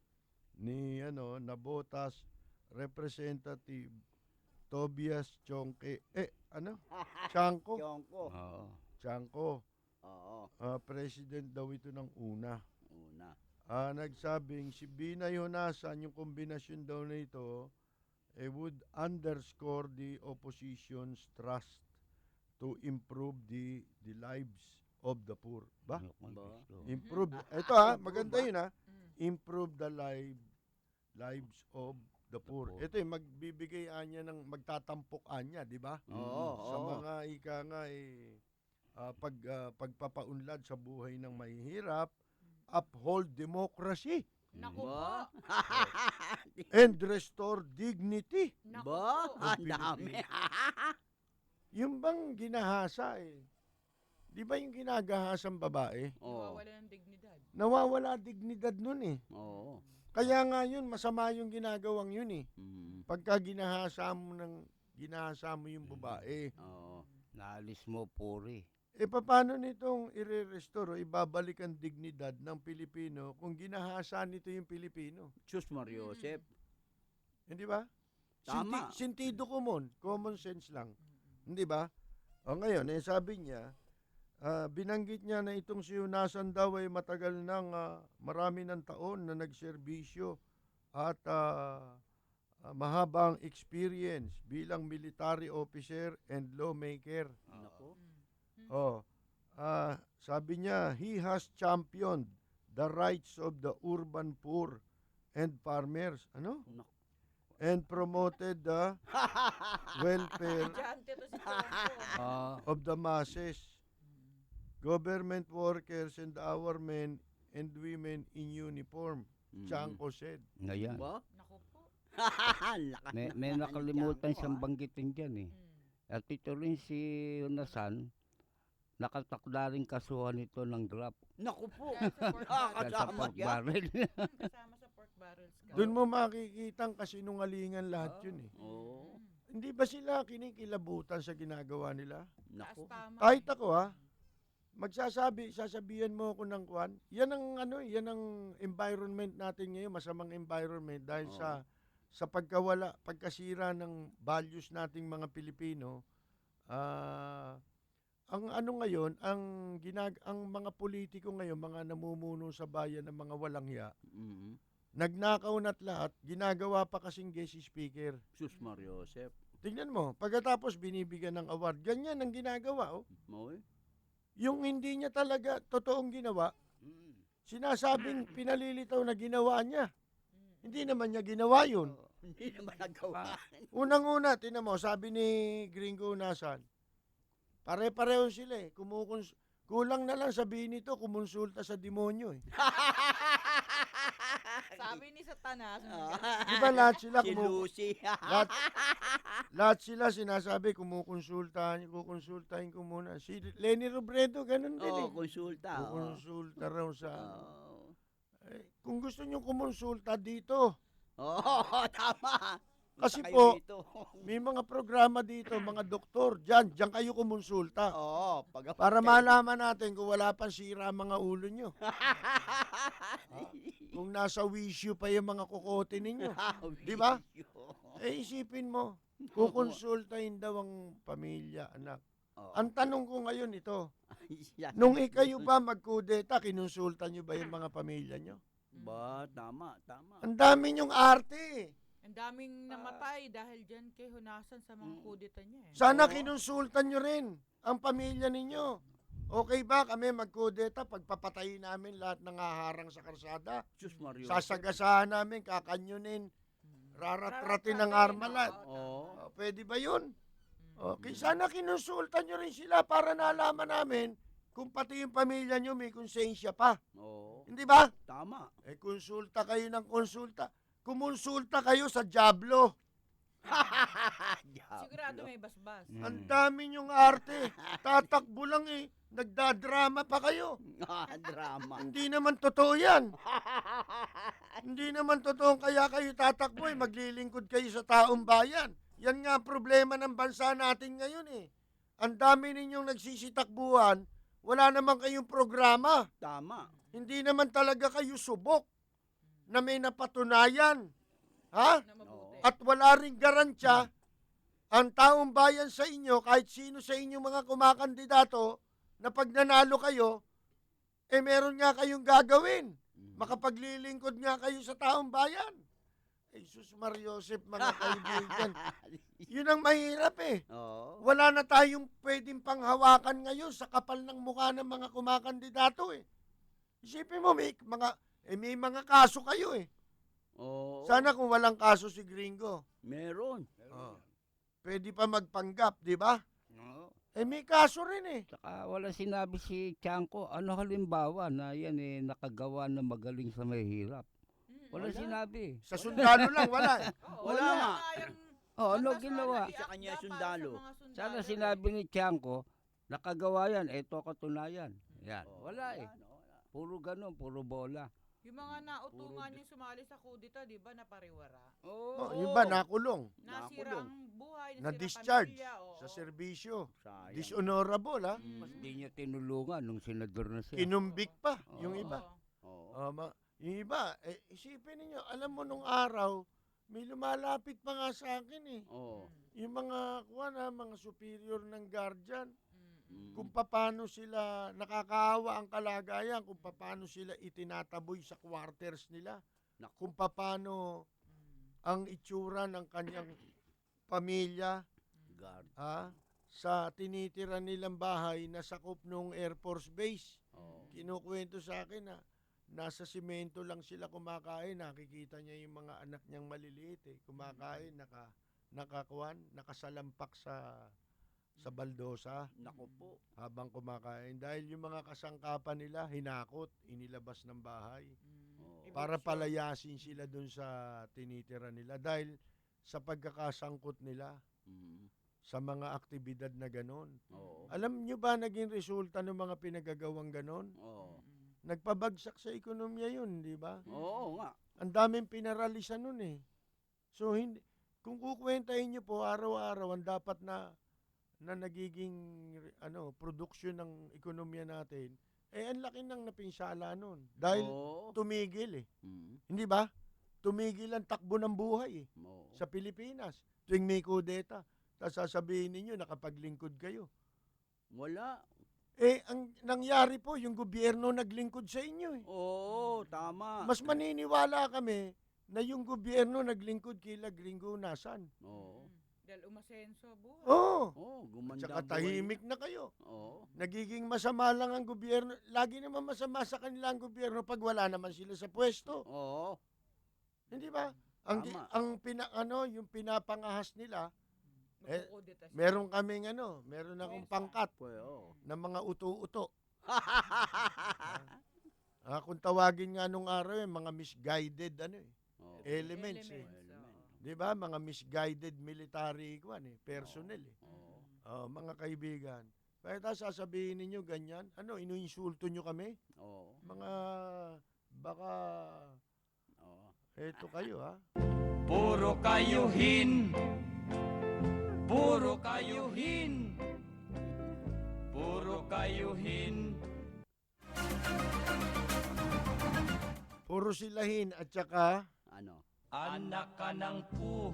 S10: ni Nabotas Representative Tobias Chongke. Chanko?
S11: Chongko.
S10: Chanko.
S11: Oo.
S10: President daw ito ng una.
S11: Una.
S10: Nagsabing si Binay Hunasan, yung kombinasyon daw na ito, would underscore the opposition's trust to improve the lives of the poor. Ba? Improve. Ito maganda yun Improve the lives of the poor. Ito magbibigay anya ng magtatampok anya, di ba? Sa mga ika nga pagpapaunlad sa buhay ng mahihirap, uphold democracy.
S5: Naku po.
S10: And restore dignity.
S11: Ba? Ang dami.
S10: Yung bang ginahasa Di ba yung ginagahasang babae?
S11: Oo.
S5: Nawawala ng dignidad.
S10: Nawawala dignidad nun eh.
S11: Oo.
S10: Kaya nga yun, masama yung ginagawang yun eh.
S11: Mm.
S10: Pagka ginahasa mo yung babae.
S11: Oo.
S12: Naalis mo puri.
S10: Paano nitong i-restore o ibabalik ang dignidad ng Pilipino kung ginahasa nito yung Pilipino?
S11: Diyos Mario Joseph.
S10: Hindi ba?
S11: Tama.
S10: Sentido common sense lang. Hindi ba? O ngayon, sabi niya, binanggit niya na itong si Hunasan daw ay matagal nang marami ng taon na nagserbisyo at mahabang experience bilang military officer and lawmaker.
S11: Nako.
S10: Sabi niya, he has championed the rights of the urban poor and farmers. Ano?
S11: Nako.
S10: And promoted the welfare
S5: Estudyante to si Chonko.
S10: of the masses, government workers and our men and women in uniform, Chanko said.
S12: Ngayon.
S11: Ba?
S5: Naku po.
S11: Lakas
S12: May
S11: na-
S12: nakalimutan
S11: Tiyanko,
S12: siyang banggitin dyan eh. At ito rin si Hunasan, nakatakda rin kasuhan ito ng grab.
S11: Naku po.
S5: Dahil sa pork
S12: Dahil sa
S11: Kasama
S12: pork
S11: yan.
S12: barrel.
S5: Kasama sa pork barrels ka.
S10: Doon mo makikitang kasinungalingan lahat yun eh.
S11: Oo.
S10: Hindi ba sila kinikilabutan sa ginagawa nila?
S11: Naku.
S5: Tama.
S10: Kahit ako sasabihan mo ako ng kwan. Yan ang environment natin ngayon, masamang environment dahil sa pagkasira ng values nating mga Pilipino. Ang ngayon, ang mga politiko ngayon, mga namumuno sa bayan ng mga walang hiya,
S11: Mm.
S10: nagnakaw na't lahat, ginagawa pa kasing guest speaker.
S11: Diyos Mario Joseph.
S10: Tingnan mo, pagkatapos binibigyan ng award, ganyan ang ginagawa.
S11: Moy.
S10: Yung hindi niya talaga totoong ginawa, sinasabing pinalilitaw na ginawa niya. Hindi naman niya ginawa yun.
S11: Hindi naman nagawa.
S10: Unang-una, tinan mo, sabi ni Gringo Hunasan, pare-pareho sila eh. Kulang na lang sabihin nito, kumonsulta sa demonyo eh.
S5: Sabi ni Satanas.
S10: Di ba lahat sila
S11: Si Lucy.
S10: lahat sila sinasabi, kukonsultahin ko muna. Si Lenny Robredo, ganun din
S11: Oo,
S10: eh.
S11: konsulta. oo.
S10: Kukonsulta raw sa...
S11: Oo.
S10: Kung gusto nyo kumonsulta dito,
S11: Oo, tama.
S10: kasi
S11: Punta kayo
S10: po,
S11: dito.
S10: may mga programa dito, mga doktor, diyan kayo kumonsulta.
S11: Oo,
S10: Para malaman natin kung wala pang sira ang mga ulo nyo. Kung nasa wisyo pa yung mga kukote ninyo. Di ba? Isipin mo, kukonsultahin daw ang pamilya, anak. Ang tanong ko ngayon ito, nung ikayo ba magkudeta, kinonsulta nyo ba yung mga pamilya nyo?
S11: Ba, tama.
S10: Ang dami nyong arte.
S5: Ang daming namatay dahil dyan kay Hunasan sa mga kudeta niya eh.
S10: Sana kinonsultan nyo rin ang pamilya ninyo. Okay ba kami magkudeta, pagpapatayin namin lahat ng haharang sa karsada?
S11: Diyos Mario.
S10: Sasagasahan namin, kakanyunin, raratratin ng armalat.
S11: Oo.
S10: Pwede ba yun? Okay, sana kinonsultan nyo rin sila para nalaman namin kung pati yung pamilya nyo may konsensya pa.
S11: Oo.
S10: Hindi ba?
S11: Tama.
S10: Konsulta kayo ng konsulta. Kumonsulta kayo sa Diablo.
S5: Sigurado may basbas.
S10: Ang dami nyong arte. Tatakbo lang eh. Nagdadrama pa kayo.
S11: Drama.
S10: Hindi naman totoo yan. Hindi naman totoo kaya kayo tatakbo eh. Maglilingkod kayo sa taong bayan. Yan nga ang problema ng bansa natin ngayon eh. Ang dami ninyong nagsisitakbuhan, wala naman kayong programa.
S11: Tama.
S10: Hindi naman talaga kayo subok na may napatunayan. Ha?
S5: Na mabuti.
S10: At wala ring garansya ang taong bayan sa inyo, kahit sino sa inyong mga kumakandidato, na pag nanalo kayo, meron nga kayong gagawin. Makapaglilingkod nga kayo sa taong bayan. Jesus Mario Joseph, mga kaibigan. Yun ang mahirap eh.
S11: Oo.
S10: Wala na tayong pwedeng panghawakan ngayon sa kapal ng mukha ng mga kumakandidato eh. Isipin mo, may mga kaso kayo eh.
S11: Oo.
S10: Sana kung walang kaso si Gringo.
S11: Meron.
S10: Pwede pa magpanggap, di ba?
S12: Oo.
S10: May kaso rin eh.
S12: Saka wala sinabi si Chanko, ano halimbawa na yan nakagawa na magaling sa mahirap. Wala sinabi.
S10: Sa sundalo lang, wala eh.
S11: Wala nga.
S12: Ano ginawa?
S11: Sa kanya sundalo.
S12: Sana sinabi ni Chanko, Nakagawa yan, eto katunayan. Yan, wala eh. Puro ganun, puro bola.
S5: Yung mga nautungan yung sumali sa kudita, di ba, napariwara?
S10: Oh, yung ba nakulong?
S5: Nasira ang buhay, nasira
S10: Na-discharge
S5: pamilya.
S10: sa serbisyo.
S11: Sayang.
S10: Dishonorable, ha?
S12: Mas di niya tinulungan nung senador na siya.
S10: Kinumbik pa yung
S5: Oo.
S10: iba.
S11: Oo.
S10: Yung iba, isipin niyo, alam mo nung araw, may lumalapit pa nga sa akin eh.
S11: Oo.
S10: Yung mga mga superior ng guardian,
S11: Mm.
S10: kung paano sila nakakaawa ang kalagayan, kung paano sila itinataboy sa quarters nila, kung paano ang itsura ng kanyang pamilya
S11: Guard.
S10: sa tinitira nilang bahay na sakop ng Air Force Base.
S11: Oo.
S10: Kinukwento sa akin na nasa simento lang sila kumakain, nakikita niya yung mga anak niyang maliliit kumakain, nakasalampak sa baldosa.
S11: Naku po.
S10: Habang kumakain. Dahil yung mga kasangkapan nila, hinakot, inilabas ng bahay. Para palayasin sila dun sa tinitira nila. Dahil sa pagkakasangkot nila sa mga aktibidad na ganon.
S11: Oo.
S10: Alam nyo ba naging resulta ng mga pinagagawang ganon?
S11: Oo.
S10: Nagpabagsak sa ekonomiya yun, di ba?
S11: Oo nga.
S10: Ang daming pinaralisa nun eh. So, kung kukwentahin nyo po, araw-araw, ang dapat na nagiging produksyon ng ekonomiya natin, ang laki nang napinsala nun. Dahil tumigil eh. Hindi ba? Tumigil ang takbo ng buhay eh. Sa Pilipinas. Tuwing may kudeta, tapos sasabihin ninyo, nakapaglingkod kayo.
S11: Wala.
S10: Ang nangyari po, yung gobyerno naglingkod sa inyo eh.
S11: Oo, tama.
S10: Mas maniniwala kami na yung gobyerno naglingkod kila Gringo Nasan.
S11: Oo.
S5: Dahil umasenso buhay.
S11: Oo, gumanda
S10: Tsaka
S11: ang buhay
S10: tahimik na kayo.
S11: Oo.
S10: Nagiging masama lang ang gobyerno. Lagi naman masama sa kanila ang gobyerno pag wala naman sila sa pwesto.
S11: Oo.
S10: Hindi ba?
S11: Tama.
S10: Yung pinapangahas nila,
S5: Magkukudita siya.
S10: meron kaming meron akong pangkat
S11: Oo.
S10: ng mga uto-uto. Kung tawagin nga nung araw mga misguided elements eh. Di ba? Mga misguided military personnel eh. Mga kaibigan. Kaya sasabihin ninyo ganyan, inuinsulto nyo kami?
S11: Oo.
S10: Mga baka eto kayo ha.
S7: Puro kayuhin. Puro kayuhin. Puro kayuhin.
S10: Puro silahin at saka
S7: Anak ka ng pu.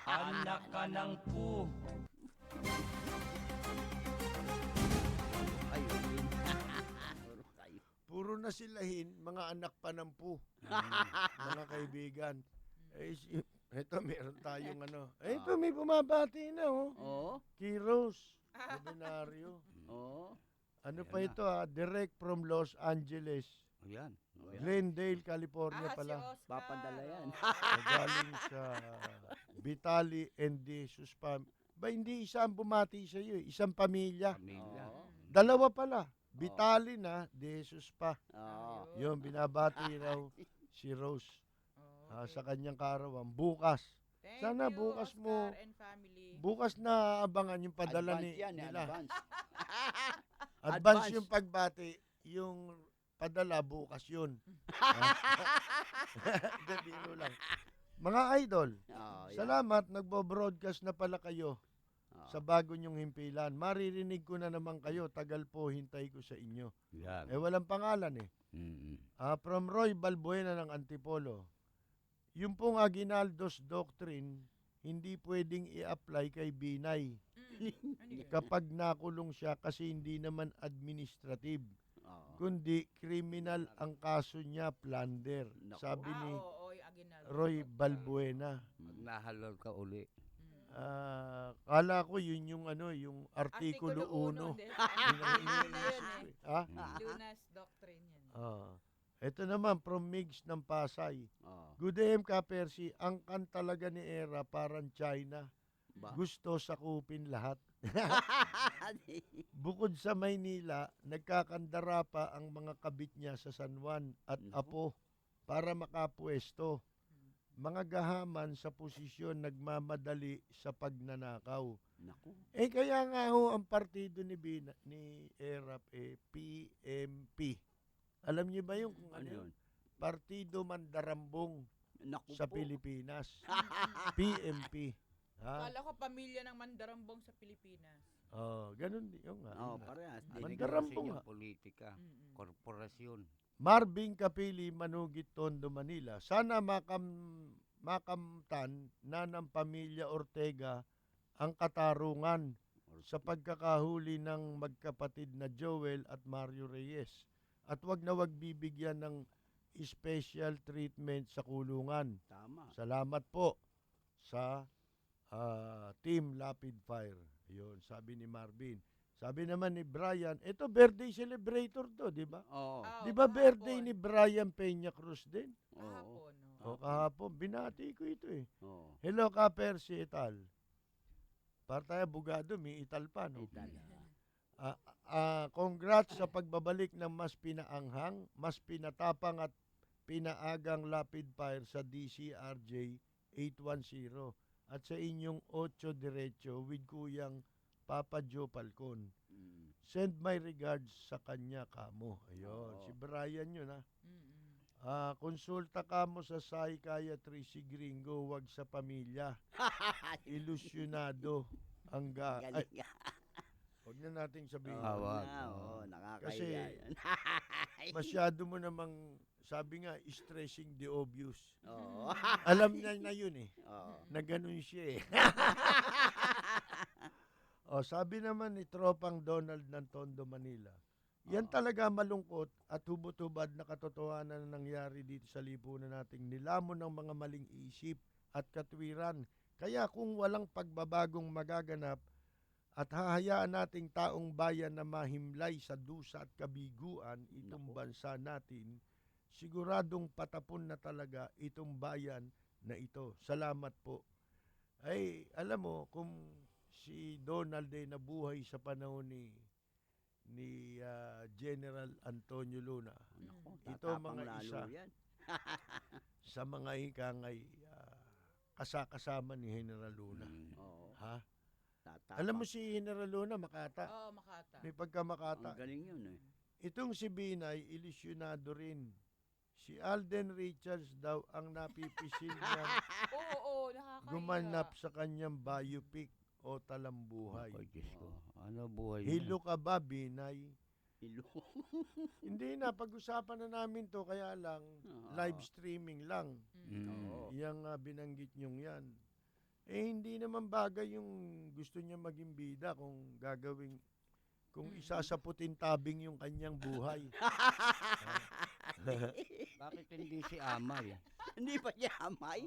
S7: Anak ka ng pu.
S10: puro na silahin, mga anak pa ng pu. Mga kaibigan. Ito meron tayong Ito may bumabati na
S11: Oo.
S10: Kiros. Ordinaryo.
S11: Oo.
S10: Ano pa ito direct from Los Angeles.
S12: Ayan.
S10: Glendale, California pala.
S11: Papadala yan.
S10: Galing sa Vitali and Jesus Ba, hindi isang bumati sa iyo, isang pamilya. Dalawa pala. Vitali na, De Jesus pa. Yun, binabati raw si Rose sa kanyang kaarawan. Bukas. Sana bukas mo, bukas na abangan yung padala
S11: Advance yan,
S10: nila.
S11: advance.
S10: Advance yung pagbati, yung padala bukas yun. Biro lang. Mga idol, salamat, nagbo-broadcast na pala kayo sa bago nyong himpilan. Maririnig ko na naman kayo, tagal po hintay ko sa inyo.
S12: Yan.
S10: Walang pangalan eh. From Roy Balbuena ng Antipolo. Yung pong Aguinaldo's Doctrine, hindi pwedeng i-apply kay Binay kapag nakulong siya kasi hindi naman administrative, kundi criminal ang kaso niya, plunder. Sabi ni Roy Balbuena.
S12: Pag nahalal ka uli.
S10: Kala ko yun yung yung Artikulo 1.
S5: Lunas Doctrine yan.
S10: Ito naman from Migs ng Pasay. Good day, MK Percy. Ang kan talaga ni Era parang China. Gusto sakupin lahat. Bukod sa Maynila, nagkakandara pa ang mga kabit niya sa San Juan at Apo para makapwesto. mga gahaman sa posisyon nagmamadali sa pagnanakaw.
S11: Naku.
S10: Kaya nga ho ang partido ni ERAP PMP. Alam niyo ba yung kung ano yun? Partido Mandarambong
S11: Naku
S10: sa
S11: po.
S10: Pilipinas. PMP. Ha?
S5: Kala ko pamilya ng mandarambong sa Pilipinas.
S10: Ganun din yung nga.
S11: Parehas.
S10: Mandarambong nga.
S12: Politika, korporasyon.
S10: Marvin Kapili, Manugit, Tondo, Manila. Sana makamtan na ng pamilya Ortega ang katarungan sa pagkakahuli ng magkapatid na Joel at Mario Reyes. At wag na wag bibigyan ng special treatment sa kulungan.
S11: Tama.
S10: Salamat po sa Team Lapid Fire. Yun, sabi ni Marvin. Sabi naman ni Brian, ito birthday celebrator to, di ba?
S11: Oo.
S10: Di ba birthday ni Brian Peña Cruz din?
S5: Kahapon.
S10: Kahapon. Binati ko ito eh.
S11: Oo.
S10: Hello ka, Percy Ital. Para tayo bugado, may Ital pa, no? Congrats sa pagbabalik ng mas pinaanghang, mas pinatapang at pinaagang Lapid Fire sa DCRJ 810 at sa inyong 8 Diretso with Kuyang Papa Joe Falcon. Send my regards sa kanya kamo. Ayun, si Brian yun ha. Konsulta kamo sa psychiatry si Gringo, wag sa pamilya. Ilusyonado ang wag na nating sabihin.
S11: Nakakaya
S10: Kasi
S11: yan.
S10: masyado mo namang, sabi nga, stressing the obvious.
S11: Oo.
S10: Alam niya na yun eh.
S11: Oo.
S10: Na ganun siya eh. Sabi naman ni Tropang Donald ng Tondo, Manila, yan talaga malungkot at hubot-hubad na katotohanan na nangyari dito sa lipunan nating nilamon ng mga maling isip at katwiran. Kaya kung walang pagbabagong magaganap at hahayaan nating taong bayan na mahimlay sa dusa at kabiguan itong bansa natin, siguradong patapon na talaga itong bayan na ito. Salamat po. Ay, alam mo, kung si Donald ay nabuhay sa panahon ni General Antonio Luna, ito mga isa sa mga ikangay kasakasama ni General Luna. Ha? Alam mo si General Luna, Makata?
S5: Oo, Makata.
S10: May pagka-Makata.
S11: Ang galing yun eh.
S10: Itong si Binay, ilisyonado rin. Si Alden Richards daw ang napipisil niya
S5: Oo, nakakaya.
S10: gumanap sa kanyang biopic o Talambuhay.
S12: Ay, Diyos ko. Ano buhay
S10: Hilo ka ba, Binay?
S11: Hilo.
S10: Hindi na, pag-usapan na namin to, kaya lang, live streaming lang. Yang binanggit nyong yan. Hindi naman bagay yung gusto niya maging bida kung gagawing, kung isasaputin tabing yung kanyang buhay.
S12: Bakit hindi si Amay?
S11: Hindi pa niya Amay?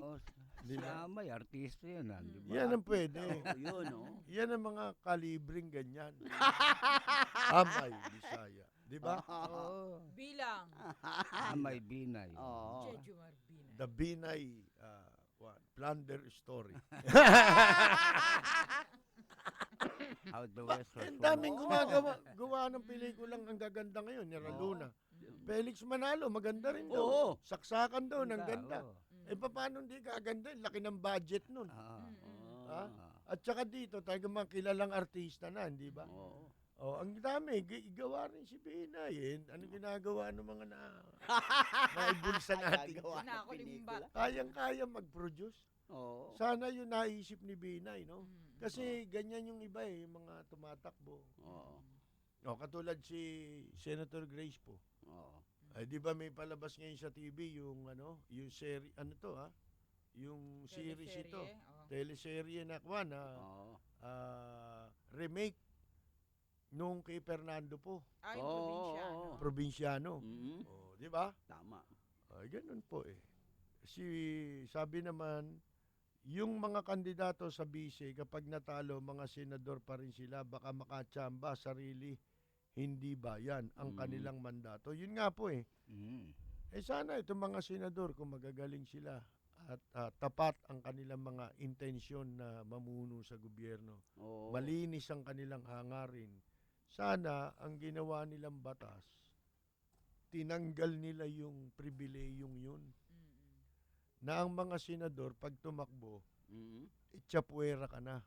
S12: Si Amay, artista yun. Di ba?
S10: Yan ang pwede.
S11: Yun,
S10: Yan ang mga kalibring ganyan. Amay, Bisaya. Di ba?
S5: Bilang.
S12: Amay Binay.
S5: Jejumar Binay.
S10: The Binay Plunder Story.
S12: How the West was
S10: Ang daming gawa ng pelikulang ang gaganda ngayon, ni Luna. Felix Manalo, maganda rin daw.
S11: Oo.
S10: Saksakan daw, ng ganda. Paano hindi kaganda? Laki ng budget nun. Ha? At saka dito, talagang mga kilalang artista na, hindi ba? Ang dami, gawa rin si Binay. Ano ginagawa ng mga naibulsa natin? Kayang-kaya mag-produce. Sana yun naisip ni Binay, no? Kasi ganyan yung iba yung mga tumatakbo. Katulad si Senator Grace po. Ay, di ba may palabas ngayon sa TV yung yung series, yung series ito. Teleserye na remake nung kay Fernando po.
S5: Probinsyano.
S10: Probinsyano. Di ba?
S11: Tama.
S10: Ay, ganun po eh. Sabi naman, yung mga kandidato sa bise, kapag natalo, mga senador pa rin sila, baka makatsamba, sarili, hindi bayan, ang kanilang mandato. Yun nga po eh. Sana itong mga senador, kung magagaling sila, at tapat ang kanilang mga intensyon na mamuno sa gobyerno. Malinis ang kanilang hangarin. Sana ang ginawa nilang batas, tinanggal nila yung pribileyong yun na ang mga senador pag tumakbo,
S11: Mm.
S10: itsapuera ka na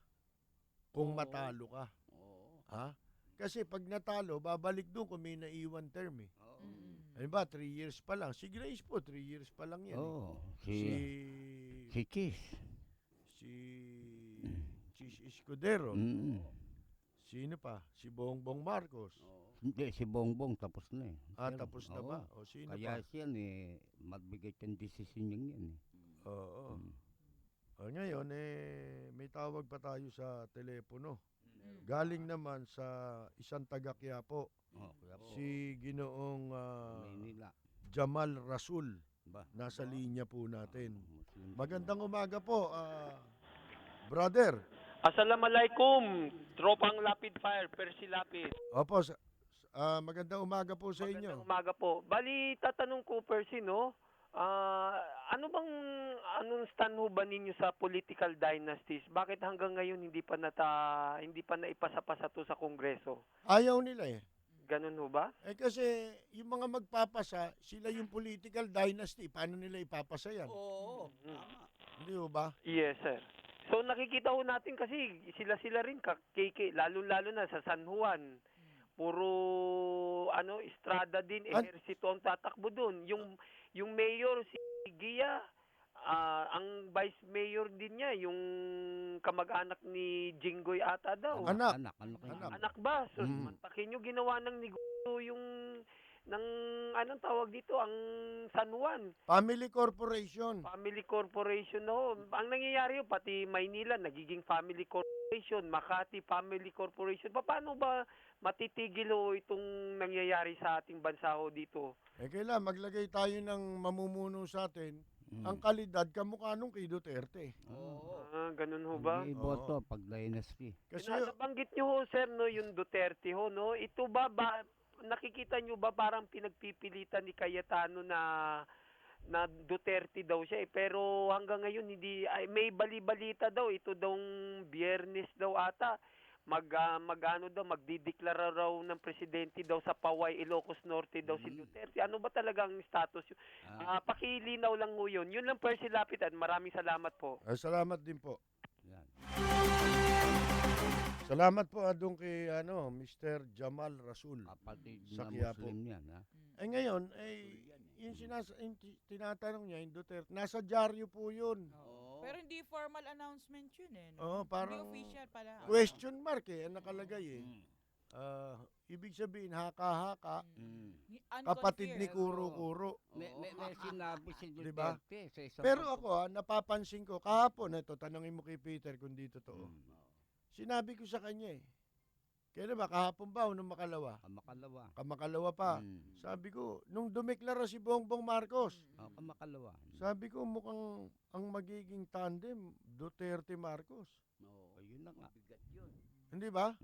S10: kung matalo ka. Ha? Kasi pag natalo, babalik doon kung may naiwan term eh. Ano ba, 3 years pa lang. Si Grace po, 3 years pa lang yan.
S12: Oo.
S10: Si
S12: Cheese.
S10: Cheese Escudero.
S12: Mm.
S10: Sino pa? Si Bongbong Marcos.
S12: Hindi, si Bongbong tapos na eh.
S10: Tapos na ba? O sino
S12: Kaya
S10: pa?
S12: siyan eh, magbigay ng desisyon niya yan eh.
S10: Oo. Ngayon, may tawag pa tayo sa telepono. Galing naman sa isang taga Quiapo. Si Ginoong
S12: Maynila.
S10: Jamal Rasul.
S12: Ba?
S10: Nasa linya po natin. Magandang umaga po, brother.
S14: Assalamualaikum, tropang Lapid Fire, Percy Lapid.
S10: Opo, magandang umaga po sa inyo.
S14: Magandang umaga po. Bali, tatanong ko, Percy, no? Anong stand ho ba ninyo sa political dynasties? Bakit hanggang ngayon hindi pa naipasa-pasa to sa Kongreso?
S10: Ayaw nila eh.
S14: Ganun ho ba?
S10: Kasi yung mga magpapasa, sila yung political dynasty. Paano nila ipapasa yan?
S11: Oo, tama.
S10: Hindi ho ba?
S14: Yes, sir. So nakikita ho natin kasi sila rin lalo na sa San Juan. Puro Estrada din, ehersito ang tatakbo doon. Yung mayor si Gia, ang vice mayor din niya, yung kamag-anak ni Jinggoy ata daw. Anak ba? So, mantakin nyo ginawa ng negosyo anong tawag dito, ang San Juan.
S10: Family Corporation.
S14: Family Corporation, no. Ang nangyayari pati Maynila, nagiging Family Corporation, Makati Family Corporation. Paano ba matitigil itong nangyayari sa ating bansa dito?
S10: Kailan maglagay tayo ng mamumuno sa atin. Ang kalidad kamukha nung kay Duterte.
S14: Ganun ho ba?
S12: Hindi boto pag dynasty.
S10: Kasi
S14: nabanggit nyo ho, sir, no, yung Duterte ho, no? Ito ba nakikita nyo ba parang pinagpipilitan ni Cayetano na Duterte daw siya pero hanggang ngayon may bali-balita daw, ito daw Biyernes daw ata magdideklara raw ng presidente daw sa Paway, Ilocos Norte daw si Duterte. Ano ba talagang status yun? Pakilinaw lang mo yun. Yun lang, Percy Lapid, at maraming salamat po.
S10: Salamat din po. Salamat po adong kay Mr. Jamal Rasul.
S12: Kapatid
S10: sa
S12: na
S10: Quiapo.
S12: Muslim yan, ha?
S10: Ngayon, yung tinatanong niya, yung Duterte, nasa dyaryo po yun.
S5: Pero hindi formal announcement yun eh.
S10: Oo, parang
S5: hindi official pala.
S10: question mark ang nakalagay eh. Ibig sabihin, haka-haka, kapatid ni Kuro-Kuro.
S12: May sinabi si
S10: Diba?
S12: Duterte sa isang
S10: Pero ako, napapansin ko, kahapon, tanongin mo kay Peter kung di totoo. Sinabi ko sa kanya eh, kailan ba, kahapon ba o nung makalawa? Kamakalawa pa. Sabi ko, nung dumeklara si Bongbong Marcos,
S12: kamakalawa.
S10: sabi ko, mukhang ang magiging tandem, Duterte Marcos.
S12: Yun na nga.
S10: Hindi ba?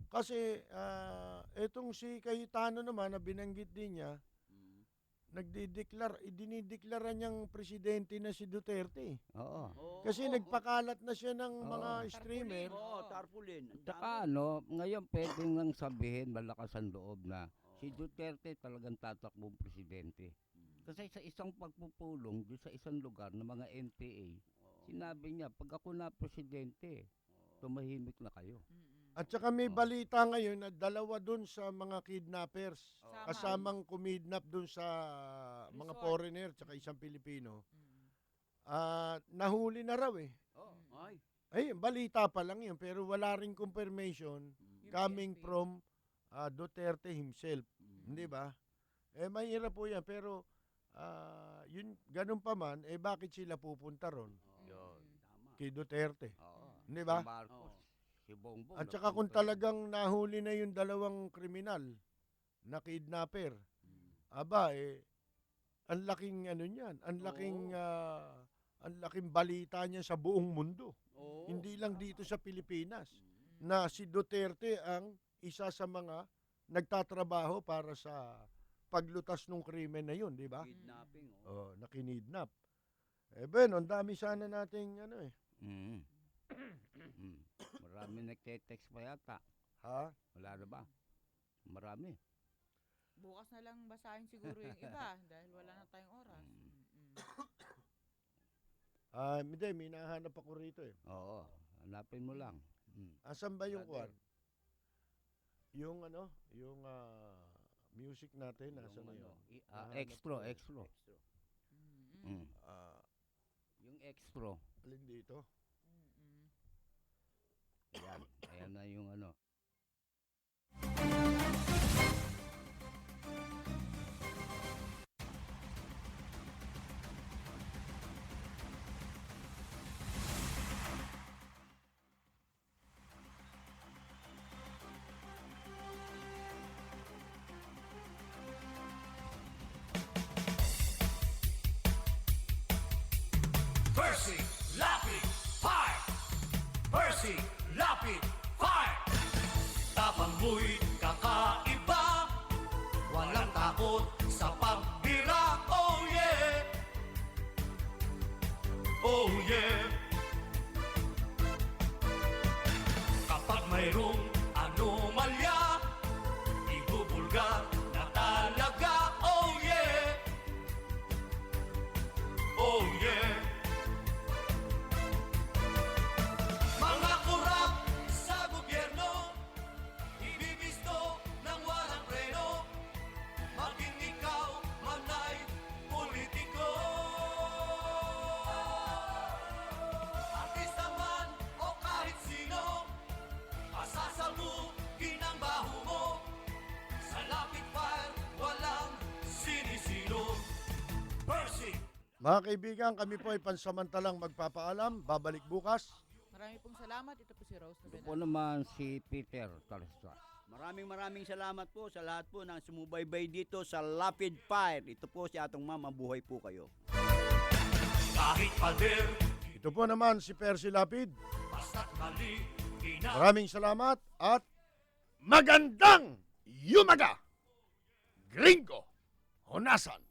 S10: Kasi, etong si Cayetano naman, na binanggit din niya, dinideklara niyang presidente na si Duterte.
S12: Oo.
S10: Kasi nagpakalat na siya ng mga streamer.
S11: Tarpaulin.
S12: Tsaka ngayon pwedeng lang sabihin malakas ang loob na si Duterte talagang tatakbong presidente. Kasi sa isang pagpupulong sa isang lugar ng mga NPA, sinabi niya, pag ako na presidente, tumahimik na kayo.
S10: At saka may balita ngayon na dalawa dun sa mga kidnappers, kasamang kumidnap dun sa mga foreigner, tsaka isang Pilipino, nahuli na raw eh. Ay, balita pa lang yun, pero wala ring confirmation coming from Duterte himself. Hindi ba? Mahirap po yan, pero yun, ganun pa man, bakit sila pupunta ron? Kay Duterte. Hindi ba?
S12: Si Bongbong.
S10: At saka kung talagang nahuli na yung dalawang kriminal na kidnapper, ang laking niyan, ang laking balita niya sa buong mundo. Hindi lang dito sa Pilipinas na si Duterte ang isa sa mga nagtatrabaho para sa paglutas ng krimen na yun, di ba?
S11: Kidnapping.
S10: Na kinidnap. Ben, ang dami sana nating
S12: Marami nagte-text pa yata.
S10: Ha?
S12: Wala na ba? Marami.
S5: Bukas na lang basahin siguro yung iba dahil wala na tayong oras.
S10: Hindi, may nahanap ako rito eh.
S12: Oo, hanapin mo lang.
S10: Asan ba yung
S12: Brother.
S10: kwan? Yung yung music natin, nasa na yun?
S12: Extra. Yung extra.
S10: Alin dito?
S12: Ayan na yung ano.
S7: Percy, lapid, fire! Percy, lapid, fire! Tapang mo'y kakaiba, walang takot sa pagbira, oh yeah! Oh yeah! Kapag mayroong anomalya, ibubulgar na talaga, oh yeah! Oh yeah! Mga kurap sa gobyerno, ibibisto ng walang preno, maging ikaw man ay politiko. Artista man o kahit sino, masasalubugin ang baho mo. Sa lapid fire, walang sinisino. Percy!
S10: Mga kaibigan, kami po ay pansamantalang magpapaalam. Babalik bukas.
S5: Marami pong salamat. Ito po si Rose
S12: Ito po naman si Peter Talastas.
S11: Maraming salamat po sa lahat po ng sumubaybay dito sa Lapid Fire. Ito po si atong mama, buhay po kayo.
S7: Kahit pader,
S10: Ito po naman si Percy Lapid.
S7: basta't mali,
S10: Maraming salamat at magandang yumaga! Gringo Honasan.